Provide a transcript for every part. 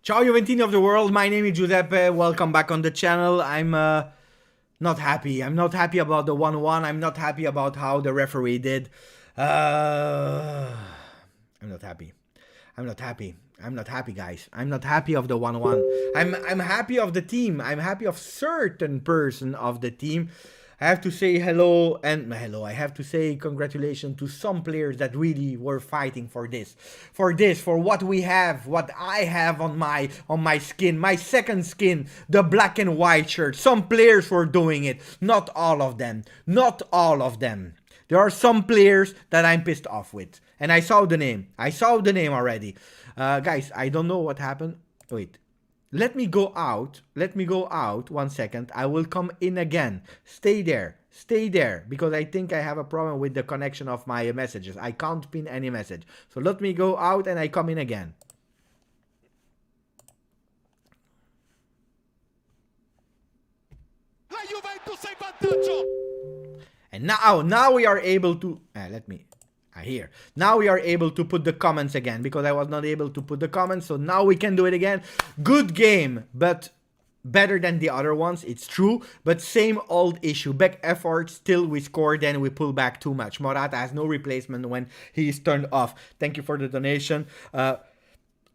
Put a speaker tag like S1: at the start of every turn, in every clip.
S1: Ciao Juventini of the world, my name is Giuseppe, welcome back on the channel. I'm not happy. I'm not happy about the 1-1. I'm not happy about how the referee did. I'm not happy. I'm not happy. I'm not happy, guys. I'm not happy of the 1-1. I'm happy of the team. I'm happy of certain person of the team. I have to say hello and hello. I have to say congratulations to some players that really were fighting for this, for what we have, what I have on my skin, my second skin, the black and white shirt. Some players were doing it, not all of them, not all of them. There are some players that I'm pissed off with, and I saw the name. I saw the name already, guys. I don't know what happened. Wait. Let me go out. Let me go out. 1 second. I will come in again. Stay there. Stay there. Because I think I have a problem with the connection of my messages. I can't pin any message. So let me go out and I come in again.
S2: La Juventus è in vantaggio.
S1: And now we are able to... let me... here. Now we are able to put the comments again because I was not able to put the comments. So now we can do it again. Good game, but better than the other ones. It's true, but same old issue. Back effort, still we score, then we pull back too much. Morata has no replacement when he is turned off. Thank you for the donation.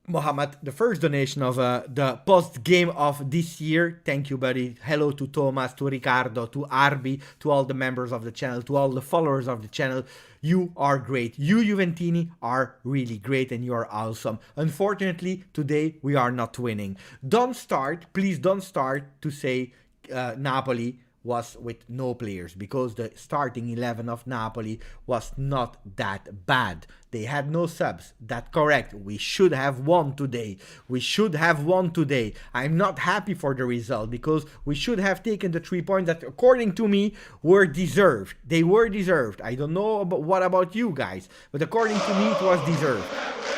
S1: Mohammed, the first donation of the post-game of this year. Thank you, buddy. Hello to Thomas, to Ricardo, to Arbi, to all the members of the channel, to all the followers of the channel. You are great. You, Juventini, are really great and you are awesome. Unfortunately, today we are not winning. Don't start, please don't start to say Napoli was with no players, because the starting 11 of Napoli was not that bad. They had no subs. That's correct. We should have won today. We should have won today. I'm not happy for the result because we should have taken the 3 points that, according to me, were deserved. They were deserved. I don't know about what about you guys, but according to me, it was deserved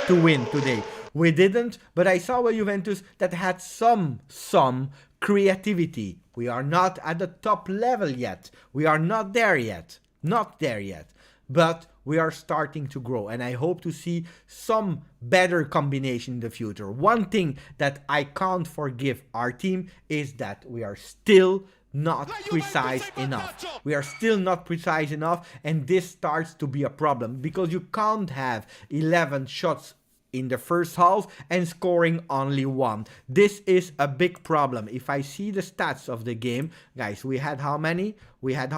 S1: to win today. We didn't, but I saw a Juventus that had some creativity. We are not at the top level yet. We are not there yet. Not there yet. But we are starting to grow, and I hope to see some better combination in the future. One thing that I can't forgive our team is that we are still not precise enough. We are still not precise enough, and this starts to be a problem because you can't have 11 shots in the first half and scoring only 1. This is a big problem. If I see the stats of the game, guys, we had how many? We had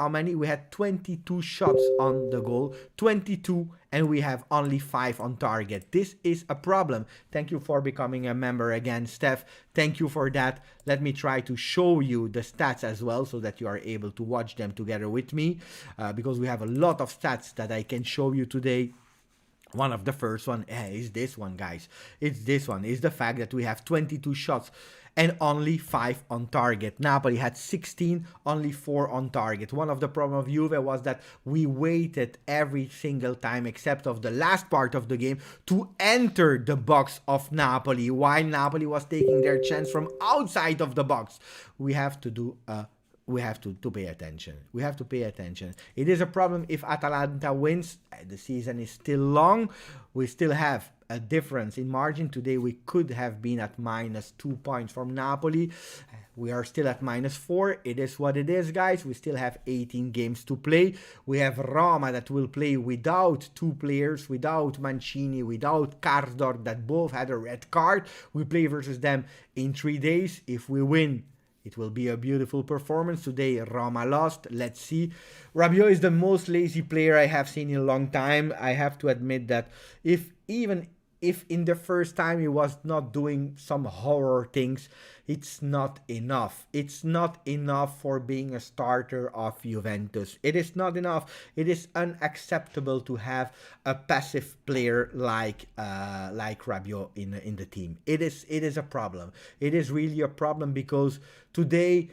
S1: 22 shots on the goal, 22, and we have only 5 on target. This is a problem. Thank you for becoming a member again, Steph. Thank you for that. Let me try to show you the stats as well so that you are able to watch them together with me, because we have a lot of stats that I can show you today. One of the first one is this one, guys. It's this one. It's the fact that we have 22 shots and only 5 on target. Napoli had 16, only 4 on target. One of the problems of Juve was that we waited every single time except of the last part of the game to enter the box of Napoli while Napoli was taking their chance from outside of the box. We have to do we have to pay attention. We have to pay attention. It is a problem if Atalanta wins. The season is still long. We still have a difference in margin. Today we could have been at -2 points from Napoli. We are still at -4. It is what it is, guys. We still have 18 games to play. We have Roma that will play without 2 players, without Mancini, without Karsdorp, that both had a red card. We play versus them in 3 days. If we win, it will be a beautiful performance. Today, Roma lost. Let's see. Rabiot is the most lazy player I have seen in a long time. I have to admit that even if in the first time he was not doing some horror things, it's not enough. It's not enough for being a starter of Juventus. It is not enough. It is unacceptable to have a passive player like Rabiot in the team. It is a problem. It is really a problem because today,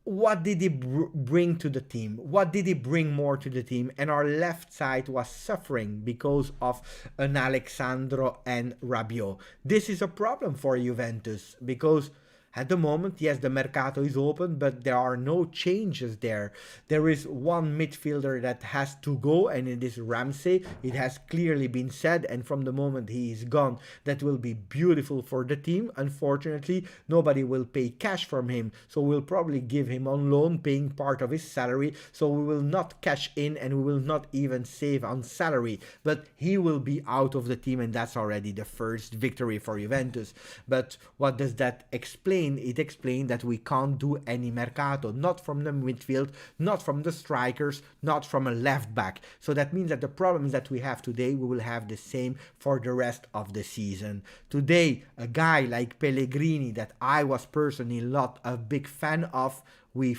S1: what did he bring to the team? What did he bring more to the team? And our left side was suffering because of an Alexandro and Rabiot. This is a problem for Juventus because At the moment, yes, the Mercato is open, but there are no changes there. There is one midfielder that has to go, and it is Ramsey. It has clearly been said, and from the moment he is gone, that will be beautiful for the team. Unfortunately, nobody will pay cash from him, so we'll probably give him on loan, paying part of his salary, so we will not cash in and we will not even save on salary, but he will be out of the team, and that's already the first victory for Juventus. But what does that explain? It explains that we can't do any Mercato, not from the midfield, not from the strikers, not from a left back. So that means that the problems that we have today, we will have the same for the rest of the season. Today, a guy like Pellegrini, that I was personally not a big fan of, we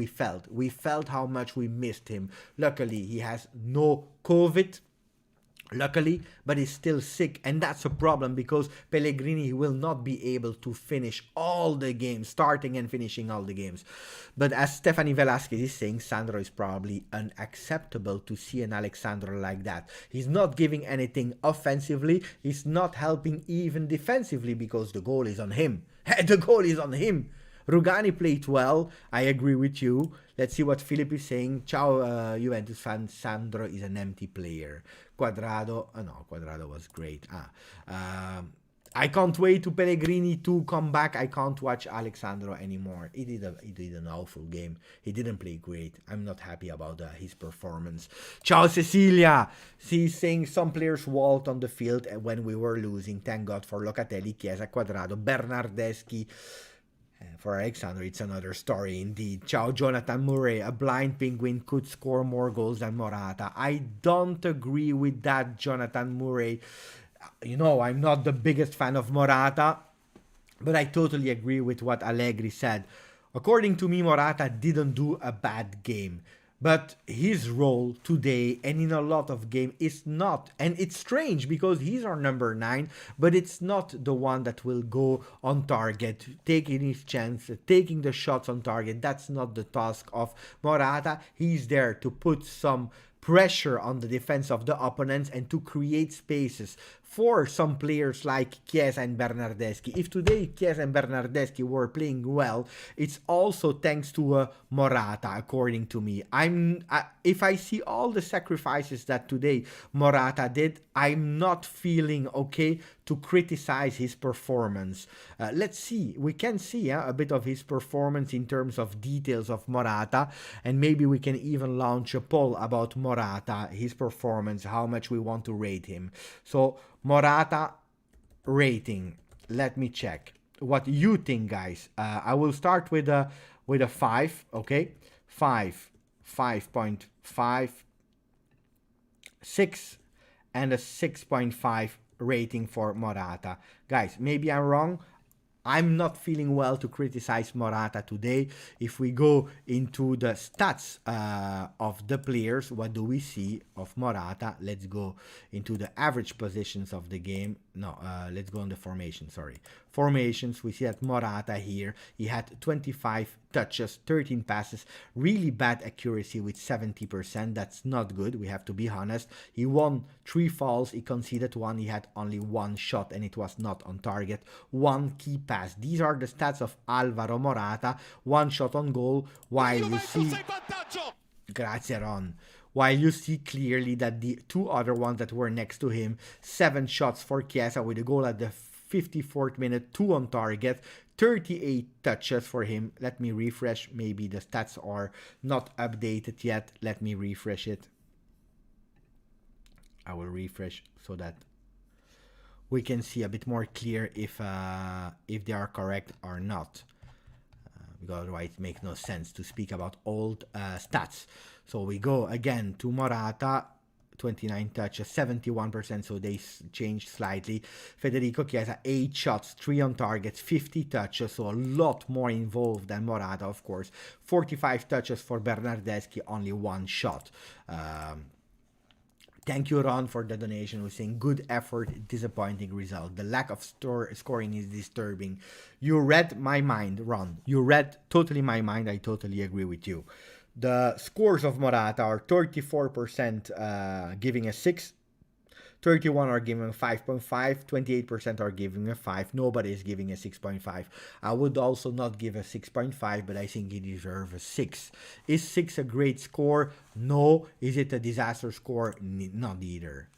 S1: felt how much we missed him. Luckily, he has no COVID. Luckily, but he's still sick, and that's a problem because Pellegrini will not be able to finish all the games, starting and finishing all the games. But as Stephanie Velasquez is saying, Sandro is probably unacceptable to see an Alexandro like that. He's not giving anything offensively, he's not helping even defensively because the goal is on him. The goal is on him. Rugani played well, I agree with you. Let's see what Philip is saying. Ciao Juventus fan, Sandro is an empty player. Quadrado, no, Quadrado was great. I can't wait to Pellegrini to come back. I can't watch Alexandro anymore. He did an awful game. He didn't play great. I'm not happy about his performance. Ciao Cecilia. She's saying some players walked on the field when we were losing. Thank God for Locatelli, Chiesa, Quadrado, Bernardeschi. For Alexandro, it's another story indeed. Ciao Jonathan Murray. A blind penguin could score more goals than Morata. I don't agree with that, Jonathan Murray. You know, I'm not the biggest fan of Morata, but I totally agree with what Allegri said. According to me, Morata didn't do a bad game. But his role today and in a lot of games is not. And it's strange because he's our number 9, but it's not the one that will go on target, taking his chance, taking the shots on target. That's not the task of Morata. He's there to put some pressure on the defense of the opponents and to create spaces for some players like Chiesa and Bernardeschi. If today Chiesa and Bernardeschi were playing well, it's also thanks to Morata, according to me. If I see all the sacrifices that today Morata did, I'm not feeling okay to criticize his performance. Let's see. We can see a bit of his performance in terms of details of Morata, and maybe we can even launch a poll about Morata, his performance, how much we want to rate him. So Morata rating. Let me check what you think, guys. I will start with a 5. Okay, 5.5, 6, and a 6.5 rating for Morata. Guys, maybe I'm wrong. I'm not feeling well to criticize Morata today. If we go into the stats of the players, what do we see of Morata? Let's go into the average positions of the game. No, let's go on the formation, sorry. Formations, we see that Morata here, he had 25 touches, 13 passes, really bad accuracy with 70%. That's not good, we have to be honest. He won 3 fouls, he conceded 1, he had only 1 shot and it was not on target. 1 key pass. These are the stats of Alvaro Morata. 1 shot on goal, while you see... Grazie Ron. While you see clearly that the 2 other ones that were next to him, 7 shots for Chiesa with a goal at the 54th minute, 2 on target, 38 touches for him. Let me refresh. Maybe the stats are not updated yet. Let me refresh it. I will refresh so that we can see a bit more clear if they are correct or not. Because otherwise it makes no sense to speak about old stats. So we go again to Morata, 29 touches, 71%, so they changed slightly. Federico Chiesa, 8 shots, 3 on target, 50 touches, so a lot more involved than Morata, of course. 45 touches for Bernardeschi, only 1 shot. Thank you, Ron, for the donation. We're saying good effort, disappointing result. The lack of scoring is disturbing. You read my mind, Ron. You read totally my mind. I totally agree with you. The scores of Morata are 34% giving a 6, 31 are giving a 5.5, 28% are giving a 5. Nobody is giving a 6.5. I would also not give a 6.5, but I think he deserves a 6. Is 6 a great score? No. Is it a disaster score? Not either.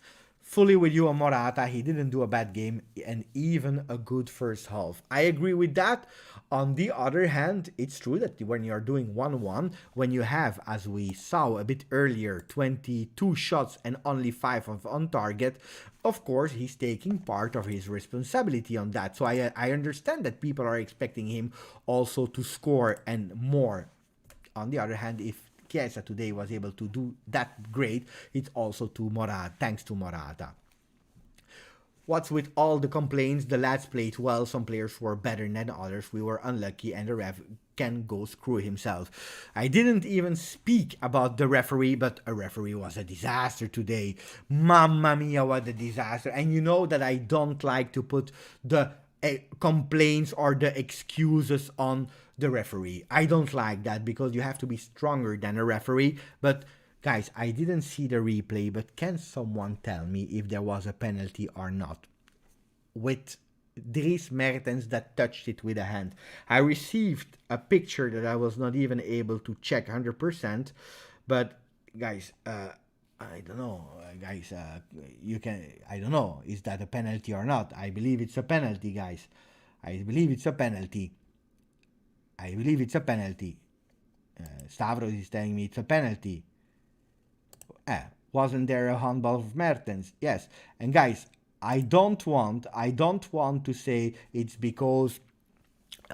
S1: Fully with you on Morata. He didn't do a bad game and even a good first half. I agree with that. On the other hand, it's true that when you're doing 1-1, when you have, as we saw a bit earlier, 22 shots and only 5 on target, of course, he's taking part of his responsibility on that. So I understand that people are expecting him also to score and more. On the other hand, if Chiesa today was able to do that great, it's also to Morata, thanks to Morata. What's with all the complaints? The lads played well, some players were better than others, we were unlucky, and the ref can go screw himself. I didn't even speak about the referee, but a referee was a disaster today. Mamma mia, what a disaster. And you know that I don't like to put the complaints or the excuses on the referee. I don't like that because you have to be stronger than a referee. But guys, I didn't see the replay, but can someone tell me if there was a penalty or not with Dries Mertens that touched it with a hand? I received a picture that I was not even able to check 100%, but guys, I don't know, guys. I don't know. Is that a penalty or not? I believe it's a penalty, guys. I believe it's a penalty. Stavros is telling me it's a penalty. Wasn't there a handball of Mertens? Yes. And guys, I don't want to say it's because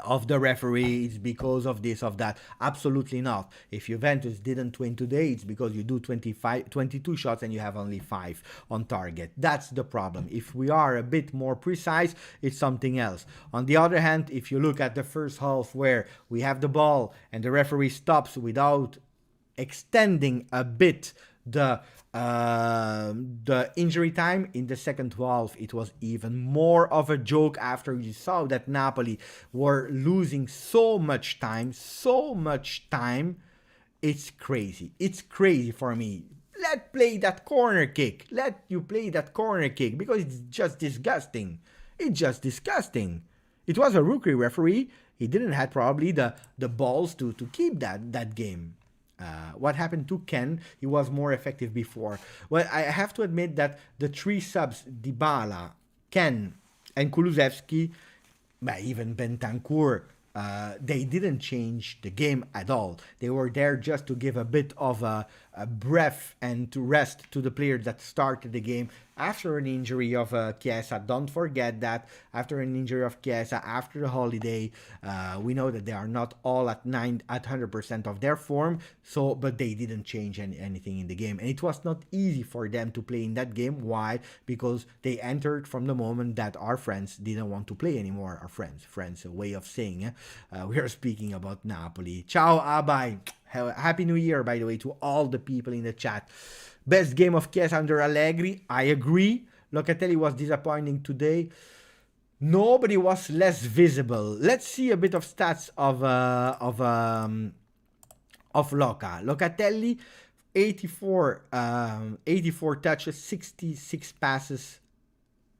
S1: of the referee, it's because of this, of that. Absolutely not. If Juventus didn't win today, it's because you do 22 shots and you have only 5 on target. That's the problem. If we are a bit more precise, it's something else. On the other hand, if you look at the first half where we have the ball and the referee stops without extending a bit the injury time, in the second half it was even more of a joke after you saw that Napoli were losing so much time. It's crazy for me. Let you play that corner kick because it's just disgusting. It was a rookie referee. He didn't have probably the balls to keep that game. What happened to Kean? He was more effective before. Well, I have to admit that the 3 subs, Dybala, Kean, and Kulusevski, even Bentancur, they didn't change the game at all. They were there just to give a bit of a breath and to rest to the players that started the game after an injury of Chiesa. Don't forget that after an injury of Chiesa, after the holiday, we know that they are not all at 100% of their form. So, but they didn't change anything in the game, and it was not easy for them to play in that game. Why? Because they entered from the moment that our friends didn't want to play anymore. Our friends, a way of saying. We are speaking about Napoli. Ciao, Abai. Happy New Year, by the way, to all the people in the chat. Best game of Chiesa under Allegri. I agree. Locatelli was disappointing today. Nobody was less visible. Let's see a bit of stats of Loca. Locatelli, 84 touches, 66 passes,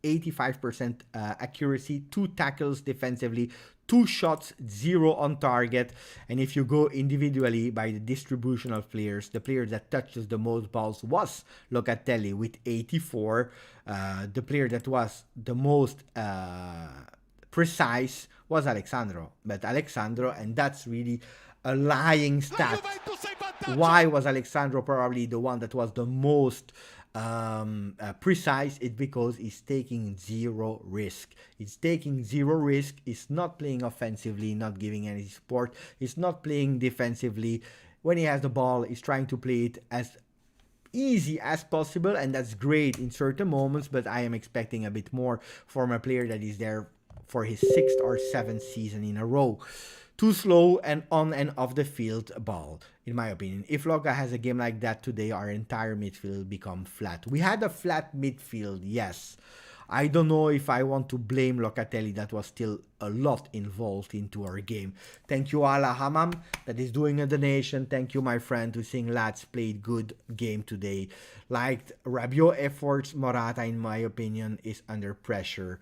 S1: 85% accuracy, 2 tackles defensively, 2 shots, 0 on target. And if you go individually by the distribution of players, the player that touches the most balls was Locatelli with 84. The player that was the most precise was Alexandro. But Alexandro, and that's really a lying stat. Why was Alexandro probably the one that was the most precise? It's because he's taking 0 risk. He's not playing offensively, not giving any support. He's not playing defensively. When he has the ball, he's trying to play it as easy as possible, and that's great in certain moments, but I am expecting a bit more from a player that is there for his 6th or 7th season in a row. Too slow and on and off the field ball, in my opinion. If Loca has a game like that today, our entire midfield will become flat. We had a flat midfield, yes. I don't know if I want to blame Locatelli. That was still a lot involved into our game. Thank you, Ala Hamam, that is doing a donation. Thank you, my friend, who's saying, lads, played good game today. Liked Rabiot efforts. Morata, in my opinion, is under pressure.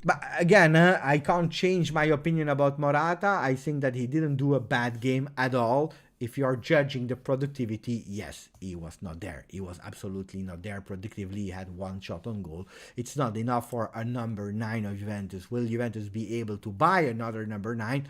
S1: But again, I can't change my opinion about Morata. I think that he didn't do a bad game at all. If you are judging the productivity, yes, he was not there. He was absolutely not there. Productively, he had one shot on goal. It's not enough for a number 9 of Juventus. Will Juventus be able to buy another number 9?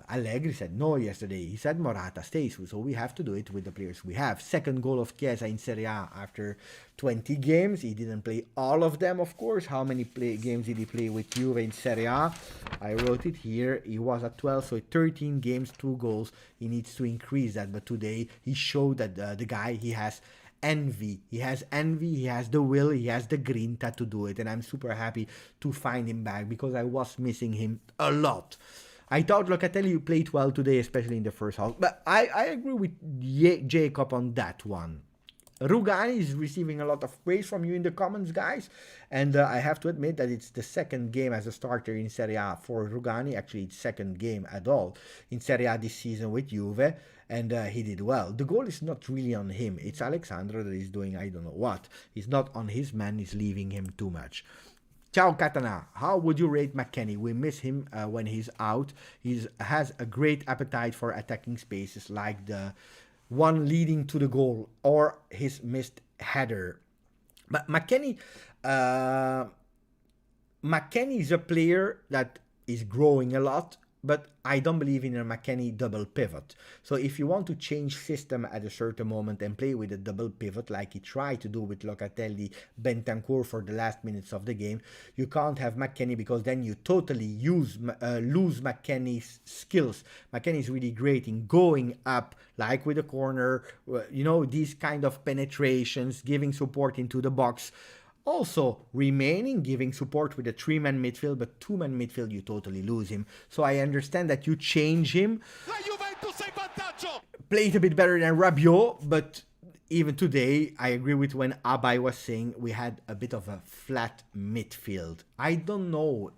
S1: Allegri said no yesterday. He said Morata stays, so we have to do it with the players we have. Second goal of Chiesa in Serie A after 20 games. He didn't play all of them, of course. How many games did he play with Juve in Serie A? I wrote it here. He was at 12, so 13 games, 2 goals. He needs to increase that, but today he showed that the guy, he has envy. He has envy, he has the will, he has the grinta to do it, and I'm super happy to find him back because I was missing him a lot. I thought Locatelli played well today, especially in the first half. But I agree with Jacob on that one. Rugani is receiving a lot of praise from you in the comments, guys. And I have to admit that it's the second game as a starter in Serie A for Rugani. Actually, it's second game at all in Serie A this season with Juve. And he did well. The goal is not really on him. It's Alexandro that is doing I don't know what. He's not on his man. He's leaving him too much. Ciao Katana, how would you rate McKennie? We miss him when he's out. He has a great appetite for attacking spaces like the one leading to the goal or his missed header. But McKennie is a player that is growing a lot, but I don't believe in a McKennie double pivot. So if you want to change system at a certain moment and play with a double pivot like he tried to do with Locatelli, Bentancur for the last minutes of the game, you can't have McKennie because then you totally lose McKennie's skills. McKennie is really great in going up, like with a corner, these kind of penetrations, giving support into the box. Also, remaining, giving support with a 3-man midfield, but 2-man midfield, you totally lose him. So I understand that you change him.
S2: La Juventus è in vantaggio.
S1: Played a bit better than Rabiot, but even today, I agree with when Abai was saying we had a bit of a flat midfield. I don't know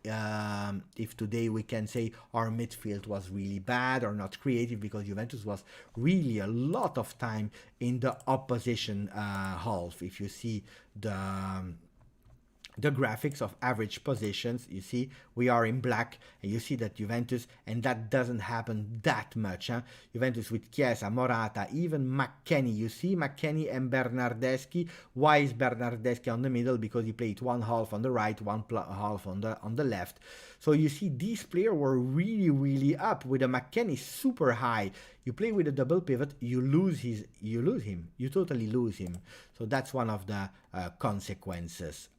S1: if today we can say our midfield was really bad or not creative, because Juventus was really a lot of time in the opposition half. If you see the graphics of average positions, you see we are in black, and you see that Juventus, and that doesn't happen that much. Juventus with Chiesa, Morata, even McKennie. You see McKennie and Bernardeschi. Why is Bernardeschi on the middle? Because he played one half on the right, one half on the left. So you see these players were really up with a McKennie super high. You play with a double pivot, you lose him. You totally lose him. So that's one of the consequences.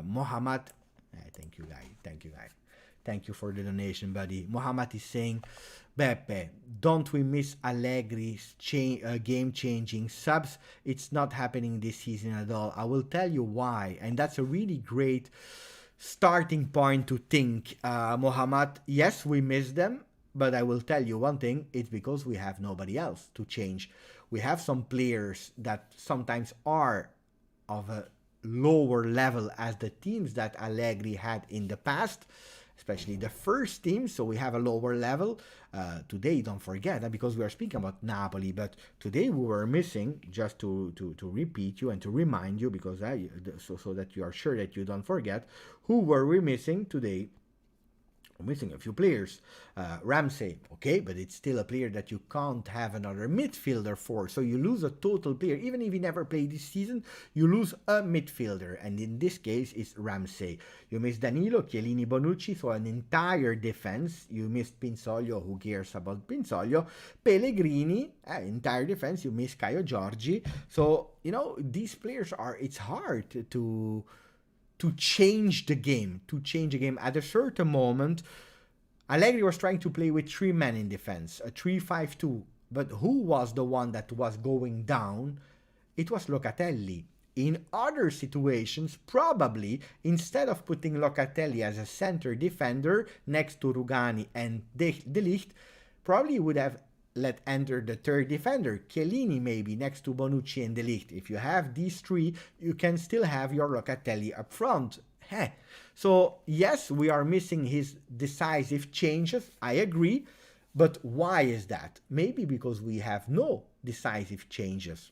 S1: Mohammed, thank you guys. Thank you for the donation, buddy. Mohammed is saying, Beppe, don't we miss Allegri's game-changing subs? It's not happening this season at all. I will tell you why, and that's a really great starting point to think. Mohammed, yes, we miss them, but I will tell you one thing, it's because we have nobody else to change. We have some players that sometimes are of a lower level as the teams that Allegri had in the past, especially the first team, so we have a lower level. Today, don't forget, because we are speaking about Napoli, but today we were missing, just to repeat you and to remind you, because so that you are sure that you don't forget, who were we missing today? Missing a few players. Ramsey, okay, but it's still a player that you can't have another midfielder for. So you lose a total player. Even if he never played this season, you lose a midfielder. And in this case, it's Ramsey. You miss Danilo, Chiellini, Bonucci, so an entire defense. You missed Pinsoglio, who cares about Pinsoglio? Pellegrini, entire defense. You miss Caio Giorgi. So, these players it's hard to change the game, At a certain moment, Allegri was trying to play with 3 men in defense, a 3-5-2. But who was the one that was going down? It was Locatelli. In other situations, probably, instead of putting Locatelli as a center defender next to Rugani and De Ligt, probably would have let enter the third defender, Chiellini maybe next to Bonucci and De Ligt. If you have these three, you can still have your Locatelli up front. Heh. So yes, we are missing his decisive changes, I agree, but why is that? Maybe because we have no decisive changes.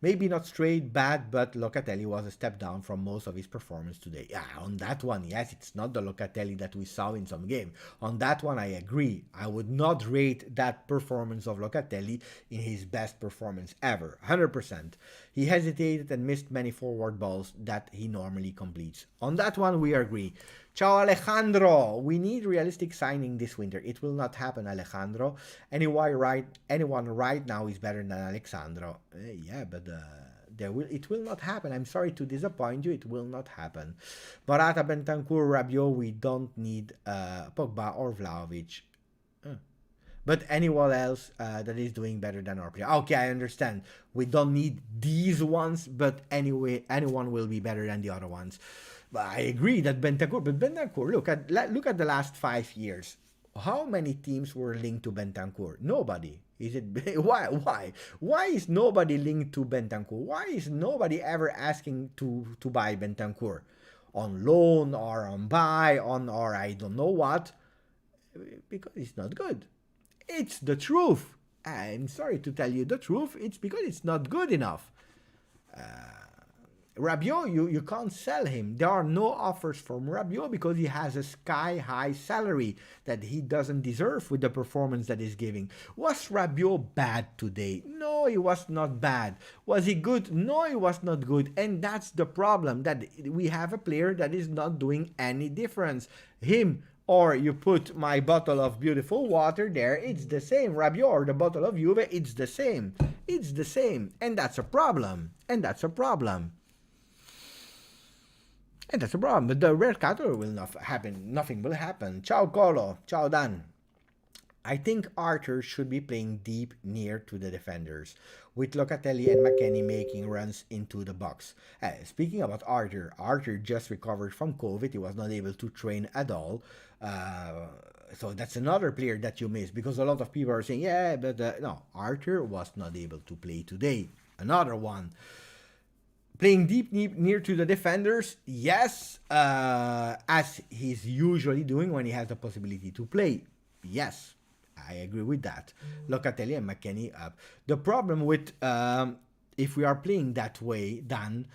S1: Maybe not straight bad, but Locatelli was a step down from most of his performance today. Yeah, on that one, yes, it's not the Locatelli that we saw in some game. On that one, I agree. I would not rate that performance of Locatelli in his best performance ever. 100%. He hesitated and missed many forward balls that he normally completes. On that one, we agree. Ciao Alejandro, we need realistic signing this winter. It will not happen, Alejandro. Anyone right now is better than Alexandro. Yeah, but it will not happen. I'm sorry to disappoint you. It will not happen. Morata, Bentancur, Rabiot, we don't need Pogba or Vlahovic. But anyone else that is doing better than our player. Okay, I understand. We don't need these ones, but anyway, anyone will be better than the other ones. But I agree that Bentancur, look at the last 5 years. How many teams were linked to Bentancur? Nobody. Is it why is nobody linked to Bentancur? Why is nobody ever asking to buy Bentancur on loan or on buy on or I don't know what? Because it's not good. It's the truth. I'm sorry to tell you the truth. It's because it's not good enough. Rabiot, you can't sell him. There are no offers from Rabiot because he has a sky-high salary that he doesn't deserve with the performance that he's giving. Was Rabiot bad today? No, he was not bad. Was he good? No, he was not good. And that's the problem, that we have a player that is not doing any difference. Him, or you put my bottle of beautiful water there, it's the same. Rabiot or the bottle of Juve, it's the same. It's the same. And that's a problem. And that's a problem. And that's a problem. But the Mercato will not happen. Nothing will happen. Ciao Colo. Ciao Dan. I think Arthur should be playing deep near to the defenders, with Locatelli and McKennie making runs into the box. Speaking about Arthur just recovered from COVID. He was not able to train at all. So that's another player that you miss, because a lot of people are saying, yeah, but no, Arthur was not able to play today. Another one. Playing deep near to the defenders, yes, as he's usually doing when he has the possibility to play. Yes, I agree with that. Locatelli and McKennie up. The problem with, if we are playing that way, Dan,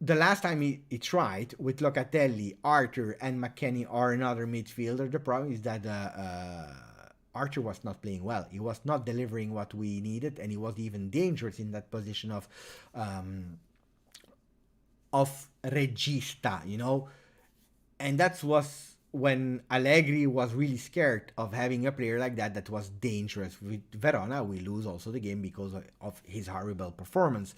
S1: the last time he tried with Locatelli, Arthur, and McKennie or another midfielder, the problem is that Arthur was not playing well. He was not delivering what we needed, and he was even dangerous in that position of regista, you know. And that was when Allegri was really scared of having a player like that was dangerous. With Verona, we lose also the game because of his horrible performance.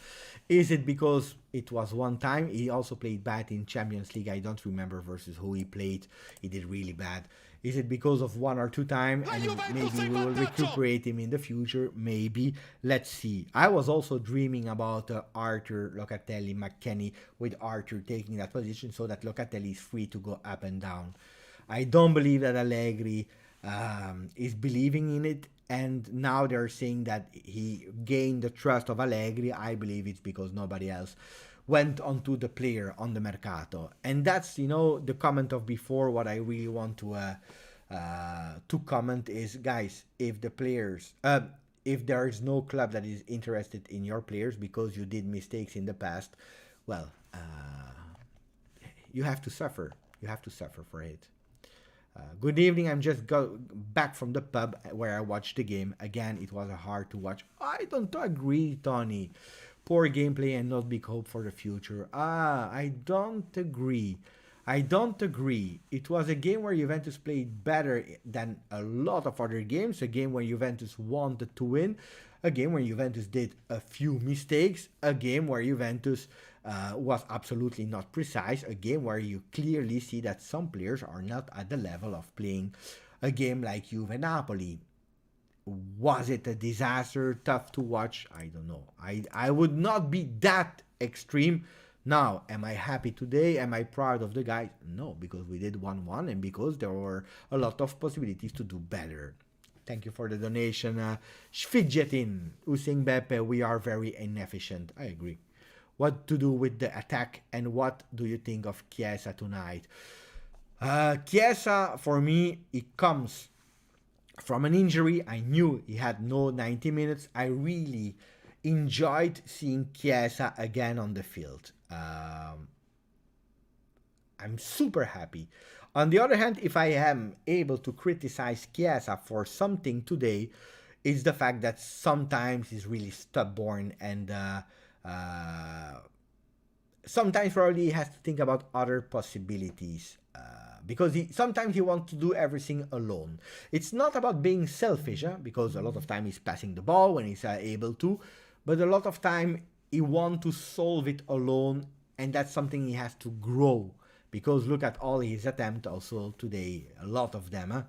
S1: Is it because it was one time? He also played bad in Champions League. I don't remember versus who he played. He did really bad. Is it because of one or two times and maybe we will recuperate him in the future? Maybe. Let's see. I was also dreaming about Arthur, Locatelli, McKennie, with Arthur taking that position so that Locatelli is free to go up and down. I don't believe that Allegri is believing in it, and now they're saying that he gained the trust of Allegri. I believe it's because nobody else went onto the player on the Mercato. And that's, you know, the comment of before. What I really want to comment is, guys, if the players, if there is no club that is interested in your players because you did mistakes in the past, well, you have to suffer. You have to suffer for it. Good evening. I'm just back from the pub where I watched the game. Again, it was hard to watch. I don't agree, Tony. Poor gameplay and not big hope for the future. I don't agree. I don't agree. It was a game where Juventus played better than a lot of other games. A game where Juventus wanted to win. A game where Juventus did a few mistakes. A game where Juventus was absolutely not precise. A game where you clearly see that some players are not at the level of playing a game like Juve Napoli. Was it a disaster, tough to watch? I don't know. I would not be that extreme. Now, am I happy today? Am I proud of the guys? No, because we did 1-1 and because there were a lot of possibilities to do better. Thank you for the donation. Fidgetin, Using Beppe, we are very inefficient. I agree. What to do with the attack, and what do you think of Chiesa tonight? Chiesa, for me, it comes from an injury. I knew he had no 90 minutes. I really enjoyed seeing Chiesa again on the field. I'm super happy. On the other hand, if I am able to criticize Chiesa for something today, it's the fact that sometimes he's really stubborn, and sometimes probably he has to think about other possibilities. Because sometimes he wants to do everything alone. It's not about being selfish, because a lot of time he's passing the ball when he's able to, but a lot of time he wants to solve it alone, and that's something he has to grow. Because look at all his attempts also today, a lot of them.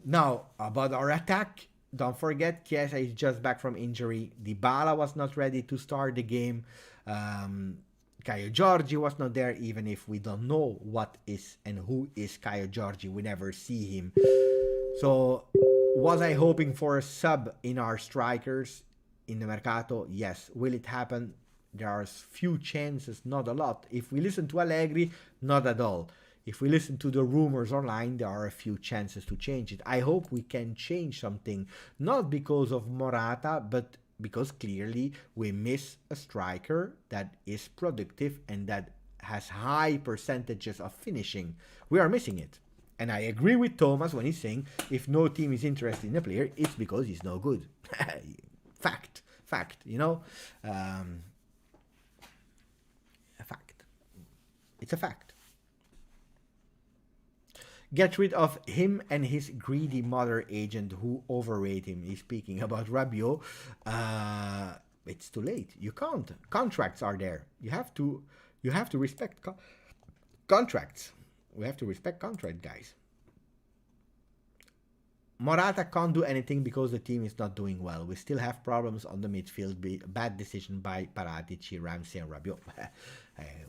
S1: Now, about our attack, don't forget, Chiesa is just back from injury. Dybala was not ready to start the game. Caio Giorgi was not there, even if we don't know what is and who is Caio Giorgi. We never see him. So, was I hoping for a sub in our strikers in the Mercato? Yes. Will it happen? There are few chances, not a lot. If we listen to Allegri, not at all. If we listen to the rumors online, there are a few chances to change it. I hope we can change something, not because of Morata, but because clearly we miss a striker that is productive and that has high percentages of finishing. We are missing it. And I agree with Thomas when he's saying if no team is interested in a player, it's because he's no good. Fact, you know. A fact. It's a fact. Get rid of him and his greedy mother agent who overrate him. He's speaking about Rabiot. It's too late. You can't. Contracts are there. You have to respect contracts. We have to respect contract, guys. Morata can't do anything because the team is not doing well. We still have problems on the midfield. Bad decision by Paratici, Ramsey, and Rabiot.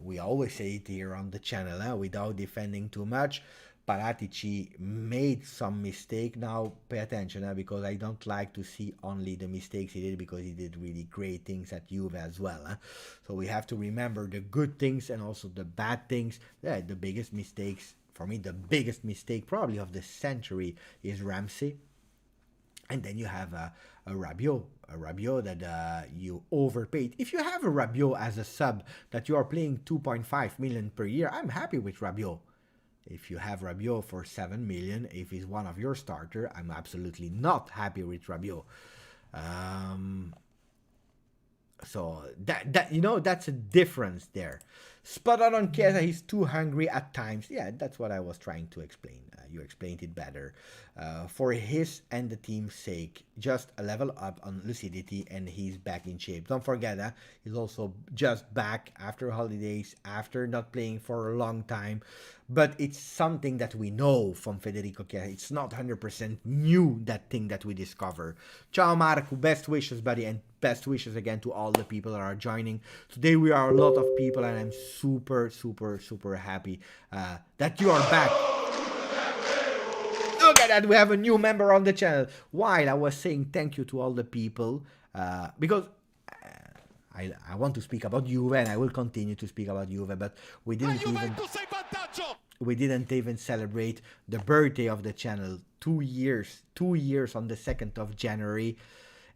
S1: We always say it here on the channel, without defending too much. Paratici made some mistake. Now pay attention, because I don't like to see only the mistakes he did, because he did really great things at Juve as well. So we have to remember the good things and also the bad things. The biggest mistakes, for me, the biggest mistake probably of the century is Ramsey. And then you have a Rabiot that you overpaid. If you have a Rabiot as a sub that you are playing 2.5 million per year, I'm happy with Rabiot. If you have Rabiot for 7 million, if he's one of your starter, I'm absolutely not happy with Rabiot. So that's a difference there. Spot on Chiesa, he's too hungry at times. Yeah, that's what I was trying to explain. You explained it better. For his and the team's sake, just a level up on lucidity, and he's back in shape. Don't forget, he's also just back after holidays, after not playing for a long time. But it's something that we know from Federico Chiesa. It's not 100% new, that thing that we discover. Ciao Marco, best wishes, buddy, and best wishes again to all the people that are joining. Today we are a lot of people, and I'm super, super, super happy that you are back. Look at that, we have a new member on the channel. While I was saying thank you to all the people, because I want to speak about Juve, and I will continue to speak about Juve, but we didn't even celebrate the birthday of the channel. 2 years on the 2nd of January.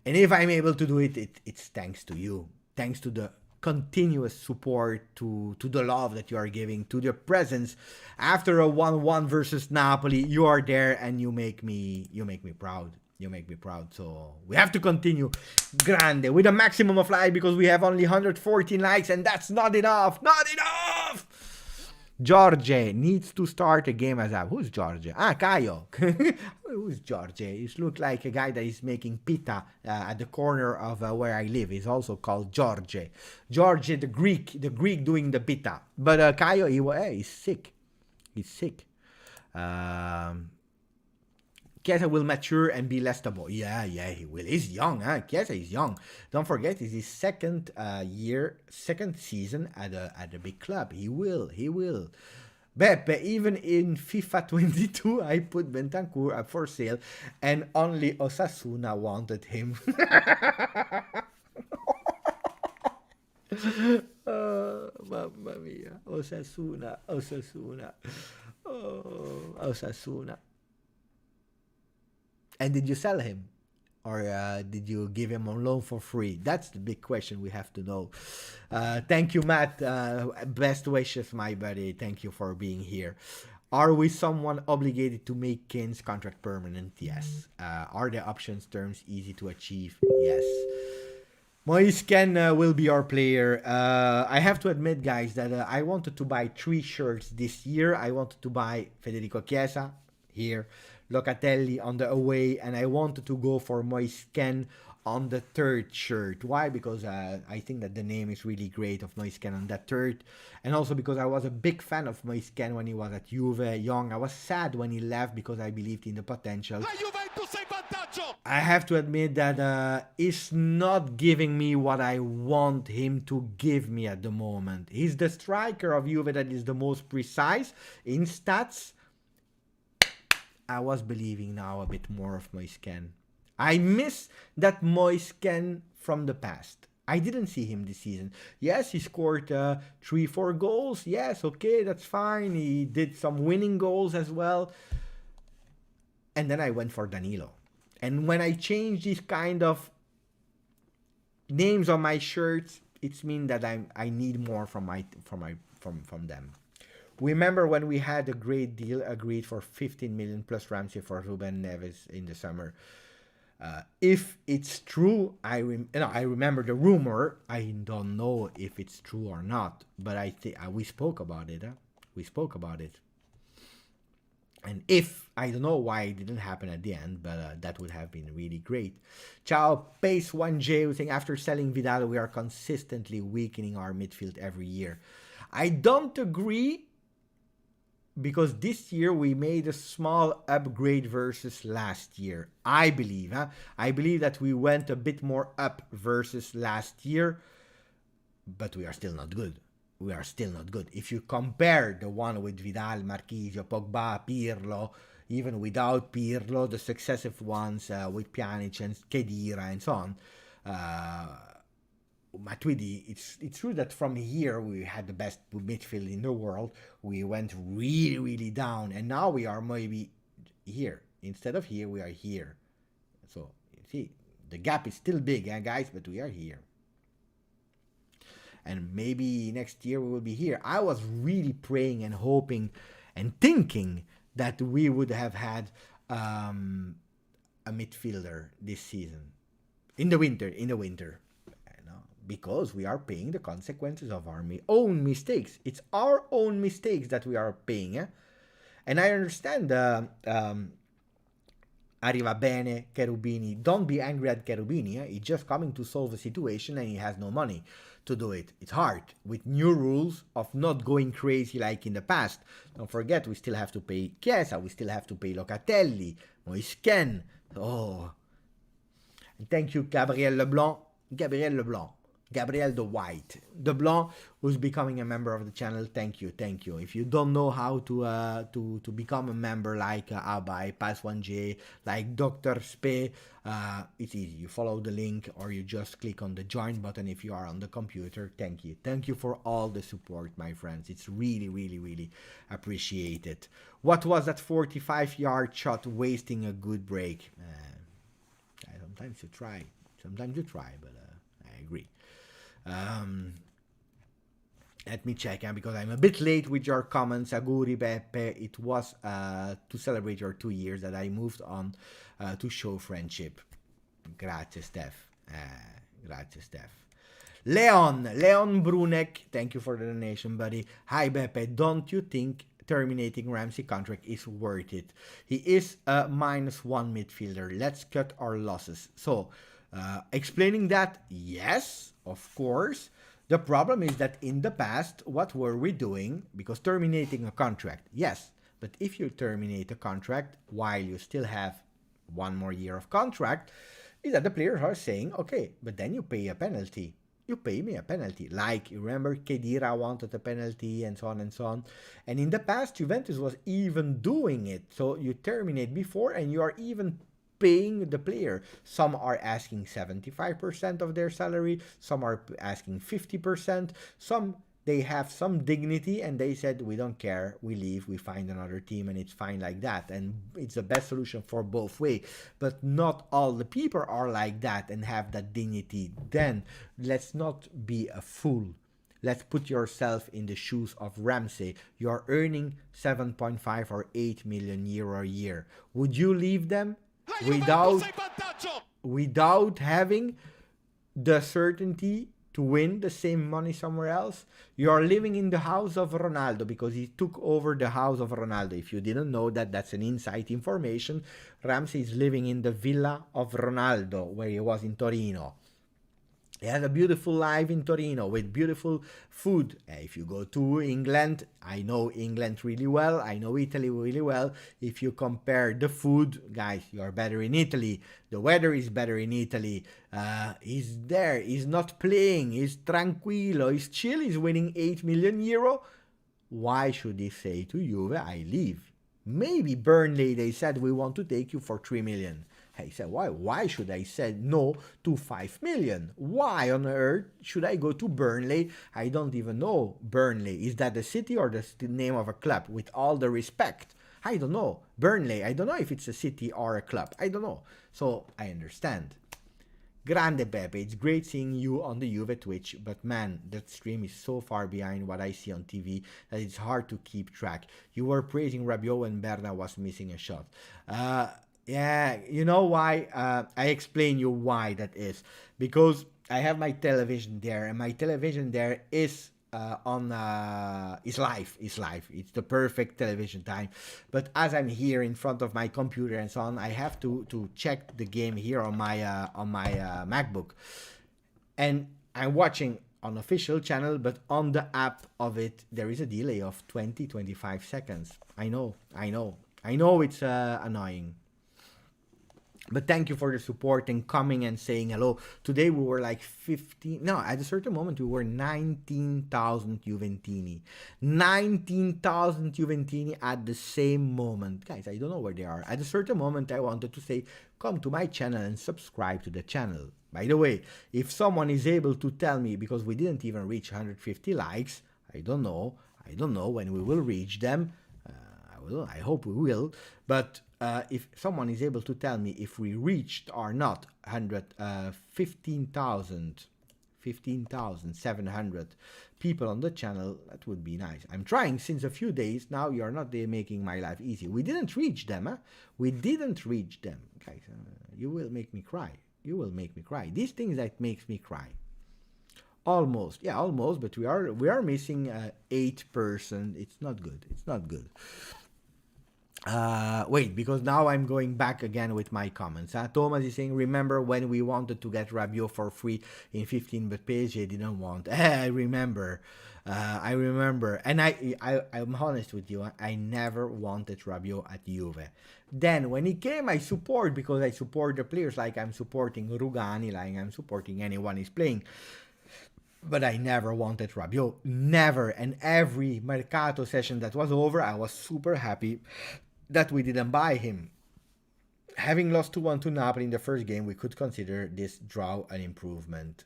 S1: And if I'm able to do it, it's thanks to you. Thanks to the continuous support, to the love that you are giving, to the presence. After a 1-1 versus Napoli, you are there, and you make me proud. You make me proud. So we have to continue grande with a maximum of likes, because we have only 114 likes, and that's not enough. Not enough. Jorge needs to start a game as a... Who's Jorge? Caio. Who's Jorge? He looks like a guy that is making pita at the corner of where I live. He's also called Jorge. Jorge, the Greek doing the pita. But Caio, he's sick. He's sick. Chiesa will mature and be less stable. Yeah, he will. He's young, Chiesa is young. Don't forget, it's his second season at a big club. He will. Beppe, even in FIFA 22, I put Bentancur up for sale and only Osasuna wanted him. Mamma mia. Osasuna, Osasuna. Oh, Osasuna. And did you sell him? Or did you give him on loan for free? That's the big question we have to know. Thank you, Matt. Best wishes, my buddy. Thank you for being here. Are we someone obligated to make Kean's contract permanent? Yes. Are the options terms easy to achieve? Yes. Kean will be our player. I have to admit, guys, that I wanted to buy 3 shirts this year. I wanted to buy Federico Chiesa here, Locatelli on the away, and I wanted to go for Kean on the 3rd shirt. Why? Because I think that the name is really great of Kean on that 3rd, and also because I was a big fan of Kean when he was at Juve young. I was sad when he left because I believed in the potential.
S2: La Juventus è in vantaggio.
S1: I have to admit that he's not giving me what I want him to give me at the moment. He's the striker of Juve that is the most precise in stats. I was believing now a bit more of Kean. I miss that Kean from the past. I didn't see him this season. Yes, he scored 3-4 goals. Yes, okay, that's fine. He did some winning goals as well. And then I went for Danilo. And when I change these kind of names on my shirts, it's mean that I need more from them. Remember when we had a great deal agreed for 15 million plus Ramsey for Ruben Neves in the summer? If it's true, I remember the rumor. I don't know if it's true or not, but I think we spoke about it. We spoke about it. And if, I don't know why it didn't happen at the end, but that would have been really great. Ciao, Pace1J, saying after selling Vidal, we are consistently weakening our midfield every year. I don't agree, because this year we made a small upgrade versus last year. I believe. I believe that we went a bit more up versus last year, but we are still not good. We are still not good. If you compare the one with Vidal, Marquisio, Pogba, Pirlo, even without Pirlo, the successive ones with Pjanic and Khedira and so on, Matuidi, it's true that from here we had the best midfield in the world. We went really, really down, and now we are maybe here. Instead of here, we are here. So, you see, the gap is still big, guys, but we are here. And maybe next year we will be here. I was really praying and hoping and thinking that we would have had a midfielder this season. In the winter. Because we are paying the consequences of our own mistakes. It's our own mistakes that we are paying. And I understand Arriva bene, Cherubini. Don't be angry at Cherubini. He's just coming to solve a situation and he has no money to do it. It's hard with new rules of not going crazy like in the past. Don't forget, we still have to pay Chiesa. We still have to pay Locatelli, Kean. Oh. And thank you, Gabriel Leblanc. Gabriel the White. The Blanc, who's becoming a member of the channel. Thank you. If you don't know how to become a member like Abai, Pass1J, like Dr. Spe, it's easy. You follow the link or you just click on the join button if you are on the computer. Thank you. Thank you for all the support, my friends. It's really, really, really appreciated. What was that 45-yard shot wasting a good break? Sometimes you try, but I agree. Let me check, because I'm a bit late with your comments. Aguri Beppe, it was to celebrate your 2 years that I moved on to show friendship. Grazie, Steph. Leon Brunek, thank you for the donation, buddy. Hi, Beppe, don't you think terminating Ramsey contract is worth it? He is a -1 midfielder. Let's cut our losses. So, explaining that, yes, of course. The problem is that in the past, what were we doing? Because terminating a contract, yes, but if you terminate a contract while you still have 1 more year of contract, is that the players are saying, okay, but then you pay a penalty. you pay me a penalty. Like, remember, Khedira wanted a penalty and so on and so on. And in the past, Juventus was even doing it. So you terminate before and you are even paying the player. Some are asking 75% of their salary. Some are asking 50%. Some, they have some dignity and they said, we don't care, we leave, we find another team, and it's fine like that. And it's the best solution for both ways. But not all the people are like that and have that dignity. Then let's not be a fool. Let's put yourself in the shoes of Ramsey. You're earning 7.5 or 8 million euro a year. Would you leave them without having the certainty to win the same money somewhere else? You are living in the house of Ronaldo because he took over the house of Ronaldo. If you didn't know that, that's an inside information. Ramsey is living in the villa of Ronaldo, where he was in Torino. He had a beautiful life in Torino with beautiful food. If you go to England, I know England really well. I know Italy really well. If you compare the food, guys, you're better in Italy. The weather is better in Italy. He's there. He's not playing. He's tranquilo. He's chill. He's winning 8 million euro. Why should he say to Juve, I leave? Maybe Burnley, they said, we want to take you for 3 million. I said, why? Why should I say no to 5 million? Why on earth should I go to Burnley? I don't even know Burnley. Is that the city or the name of a club? With all the respect, I don't know. Burnley, I don't know if it's a city or a club. I don't know. So I understand. Grande Pepe, it's great seeing you on the Juve Twitch, but man, that stream is so far behind what I see on TV that it's hard to keep track. You were praising Rabiot when Berna was missing a shot. Yeah, you know why? I explain you why that is. Because I have my television there, and my television there is is live. It's the perfect television time. But as I'm here in front of my computer and so on, I have to check the game here on my MacBook, and I'm watching on official channel, but on the app of it there is a delay of 20-25 seconds. I know it's annoying. But thank you for the support and coming and saying hello. Today we were like 15. No, at a certain moment we were 19,000 Juventini. 19,000 Juventini at the same moment. Guys, I don't know where they are. At a certain moment I wanted to say, come to my channel and subscribe to the channel. By the way, if someone is able to tell me, because we didn't even reach 150 likes, I don't know when we will reach them. I hope we will. But if someone is able to tell me if we reached or not 15,700 people on the channel, that would be nice. I'm trying since a few days now. You're not there making my life easy. We didn't reach them, huh? We didn't reach them, guys. You will make me cry. You will make me cry. These things that makes me cry. Almost, yeah, almost. But we are missing 8%. It's not good. It's not good. Wait, because now I'm going back again with my comments. Thomas is saying, remember when we wanted to get Rabiot for free in 15, but PSG didn't want. I remember. And I'm honest with you. I never wanted Rabiot at Juve. Then when he came, I support, because I support the players, like I'm supporting Rugani, like I'm supporting anyone he's playing. But I never wanted Rabiot. Never. And every Mercato session that was over, I was super happy that we didn't buy him. Having lost 2-1 to Napoli in the first game, we could consider this draw an improvement.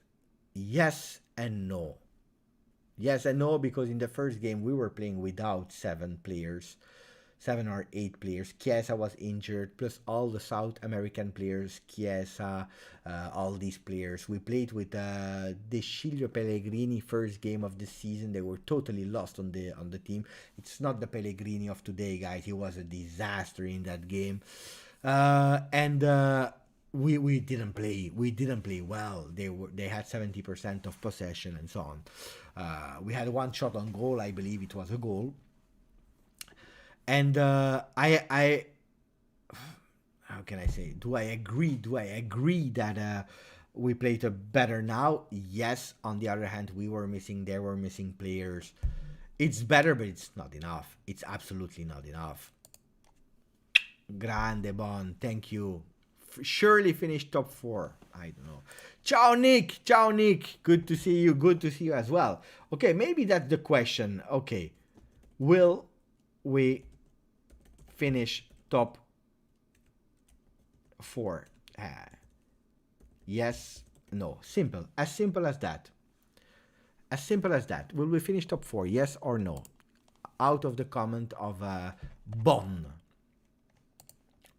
S1: Yes and no. Yes and no, because in the first game we were playing without 7 or 8 players. Chiesa was injured, plus all the South American players, Chiesa, all these players. We played with De Sciglio Pellegrini first game of the season. They were totally lost on the team. It's not the Pellegrini of today, guys. He was a disaster in that game. We didn't play. We didn't play well. They had 70% of possession and so on. We had one shot on goal. I believe it was a goal. And I how can I say? Do I agree that we played better now? Yes. On the other hand, they were missing players. It's better, but it's not enough. It's absolutely not enough. Grande Bon, thank you. surely finish top 4. I don't know. Ciao Nick, ciao Nick. Good to see you. Good to see you as well. Okay, maybe that's the question. Okay, will we finish top 4? Yes, no. Simple. As simple as that. As simple as that. Will we finish top 4? Yes or no? Out of the comment of Bon.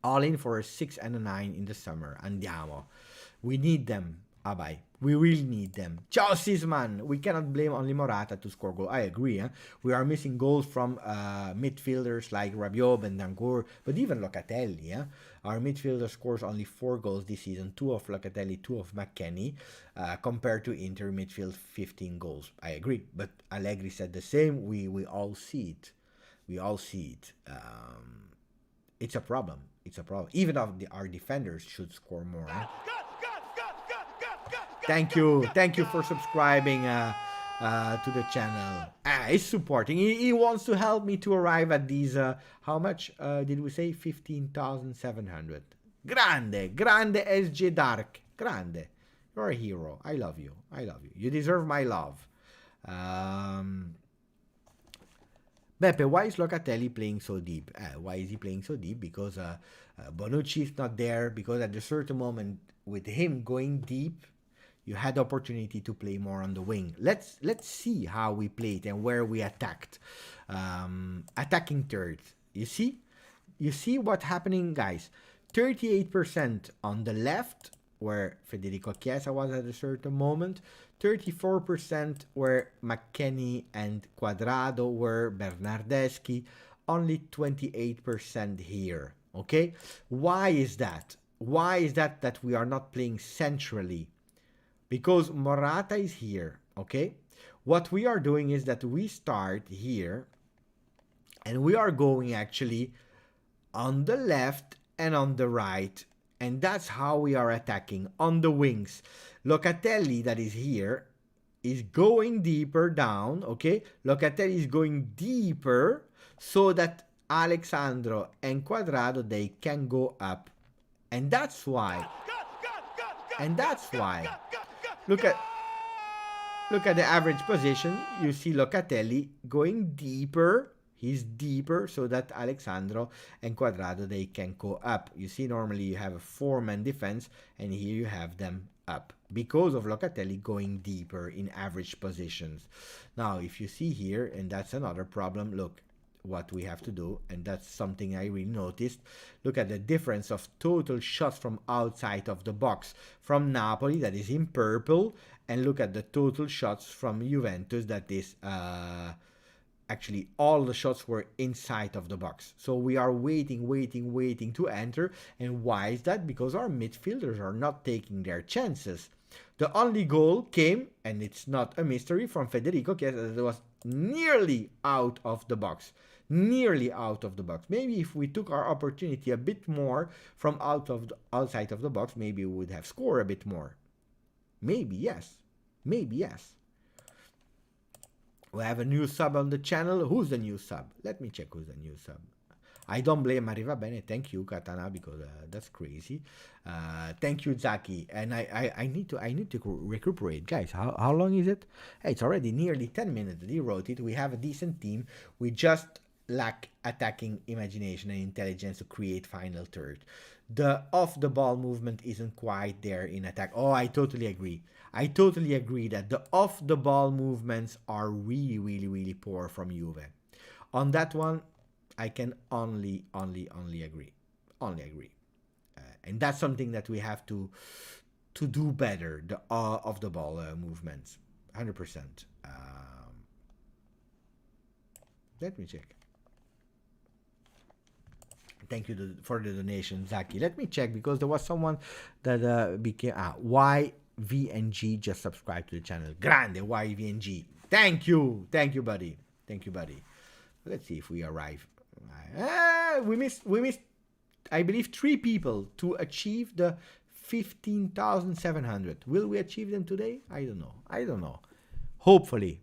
S1: All in for a 6 and a 9 in the summer. Andiamo. We need them. Bye. We really need them. Ciao Sisman. We cannot blame only Morata to score goals. I agree. We are missing goals from midfielders like Rabiot and Ramsey, but even Locatelli. Our midfielder scores only 4 goals this season. 2 of Locatelli, 2 of McKennie, compared to Inter midfield 15 goals. I agree. But Allegri said the same. We all see it. We all see it. It's a problem. It's a problem. Even our defenders should score more. Thank you for subscribing to the channel. He's supporting. He wants to help me to arrive at these. How much did we say? 15,700. Grande SG Dark. Grande. You're a hero. I love you. You deserve my love. Beppe, why is Locatelli playing so deep? Why is he playing so deep? Because Bonucci is not there. Because at a certain moment, with him going deep, you had the opportunity to play more on the wing. Let's see how we played and where we attacked. Attacking third. You see what's happening, guys. 38% on the left, where Federico Chiesa was at a certain moment. 34% where McKennie and Quadrado were, Bernardeschi. Only 28% here. Okay? Why is that? Why is that we are not playing centrally? Because Morata is here, okay? What we are doing is that we start here and we are going actually on the left and on the right. And that's how we are attacking on the wings. Locatelli, that is here, is going deeper down, okay? Locatelli is going deeper so that Alexandro and Quadrado, they can go up. And that's why. Look at the average position. You see Locatelli going deeper. He's deeper so that Alexandro and Quadrado, they can go up. You see, normally you have a 4-man defense, and here you have them up because of Locatelli going deeper in average positions. Now, if you see here, and that's another problem, look what we have to do, and that's something I really noticed. Look at the difference of total shots from outside of the box from Napoli, that is in purple, and look at the total shots from Juventus, that is actually all the shots were inside of the box. So we are waiting to enter. And why is that? Because our midfielders are not taking their chances. The only goal came, and it's not a mystery, from Federico Chiesa, that was nearly out of the box. Maybe if we took our opportunity a bit more from outside of the box, maybe we would have scored a bit more. Maybe yes. We have a new sub on the channel. Who's the new sub? Let me check who's the new sub. I don't blame Arriva Bene. Thank you, Katana, because that's crazy. Thank you, Zaki. And I need to recuperate, guys. How long is it? Hey, it's already nearly 10 minutes. He wrote it. We have a decent team. We just lack attacking imagination and intelligence to create final third. The off-the-ball movement isn't quite there in attack. Oh, I totally agree. That the off-the-ball movements are really poor from Juve. On that one, I can only agree. And that's something that we have to do better, the off-the-ball movements. 100%. Let me check. Thank you for the donation, Zaki. Let me check, because there was someone that became... YVNG just subscribed to the channel. Grande YVNG. Thank you, buddy. Let's see if we arrive. We missed, I believe, 3 people to achieve the 15,700. Will we achieve them today? I don't know. Hopefully.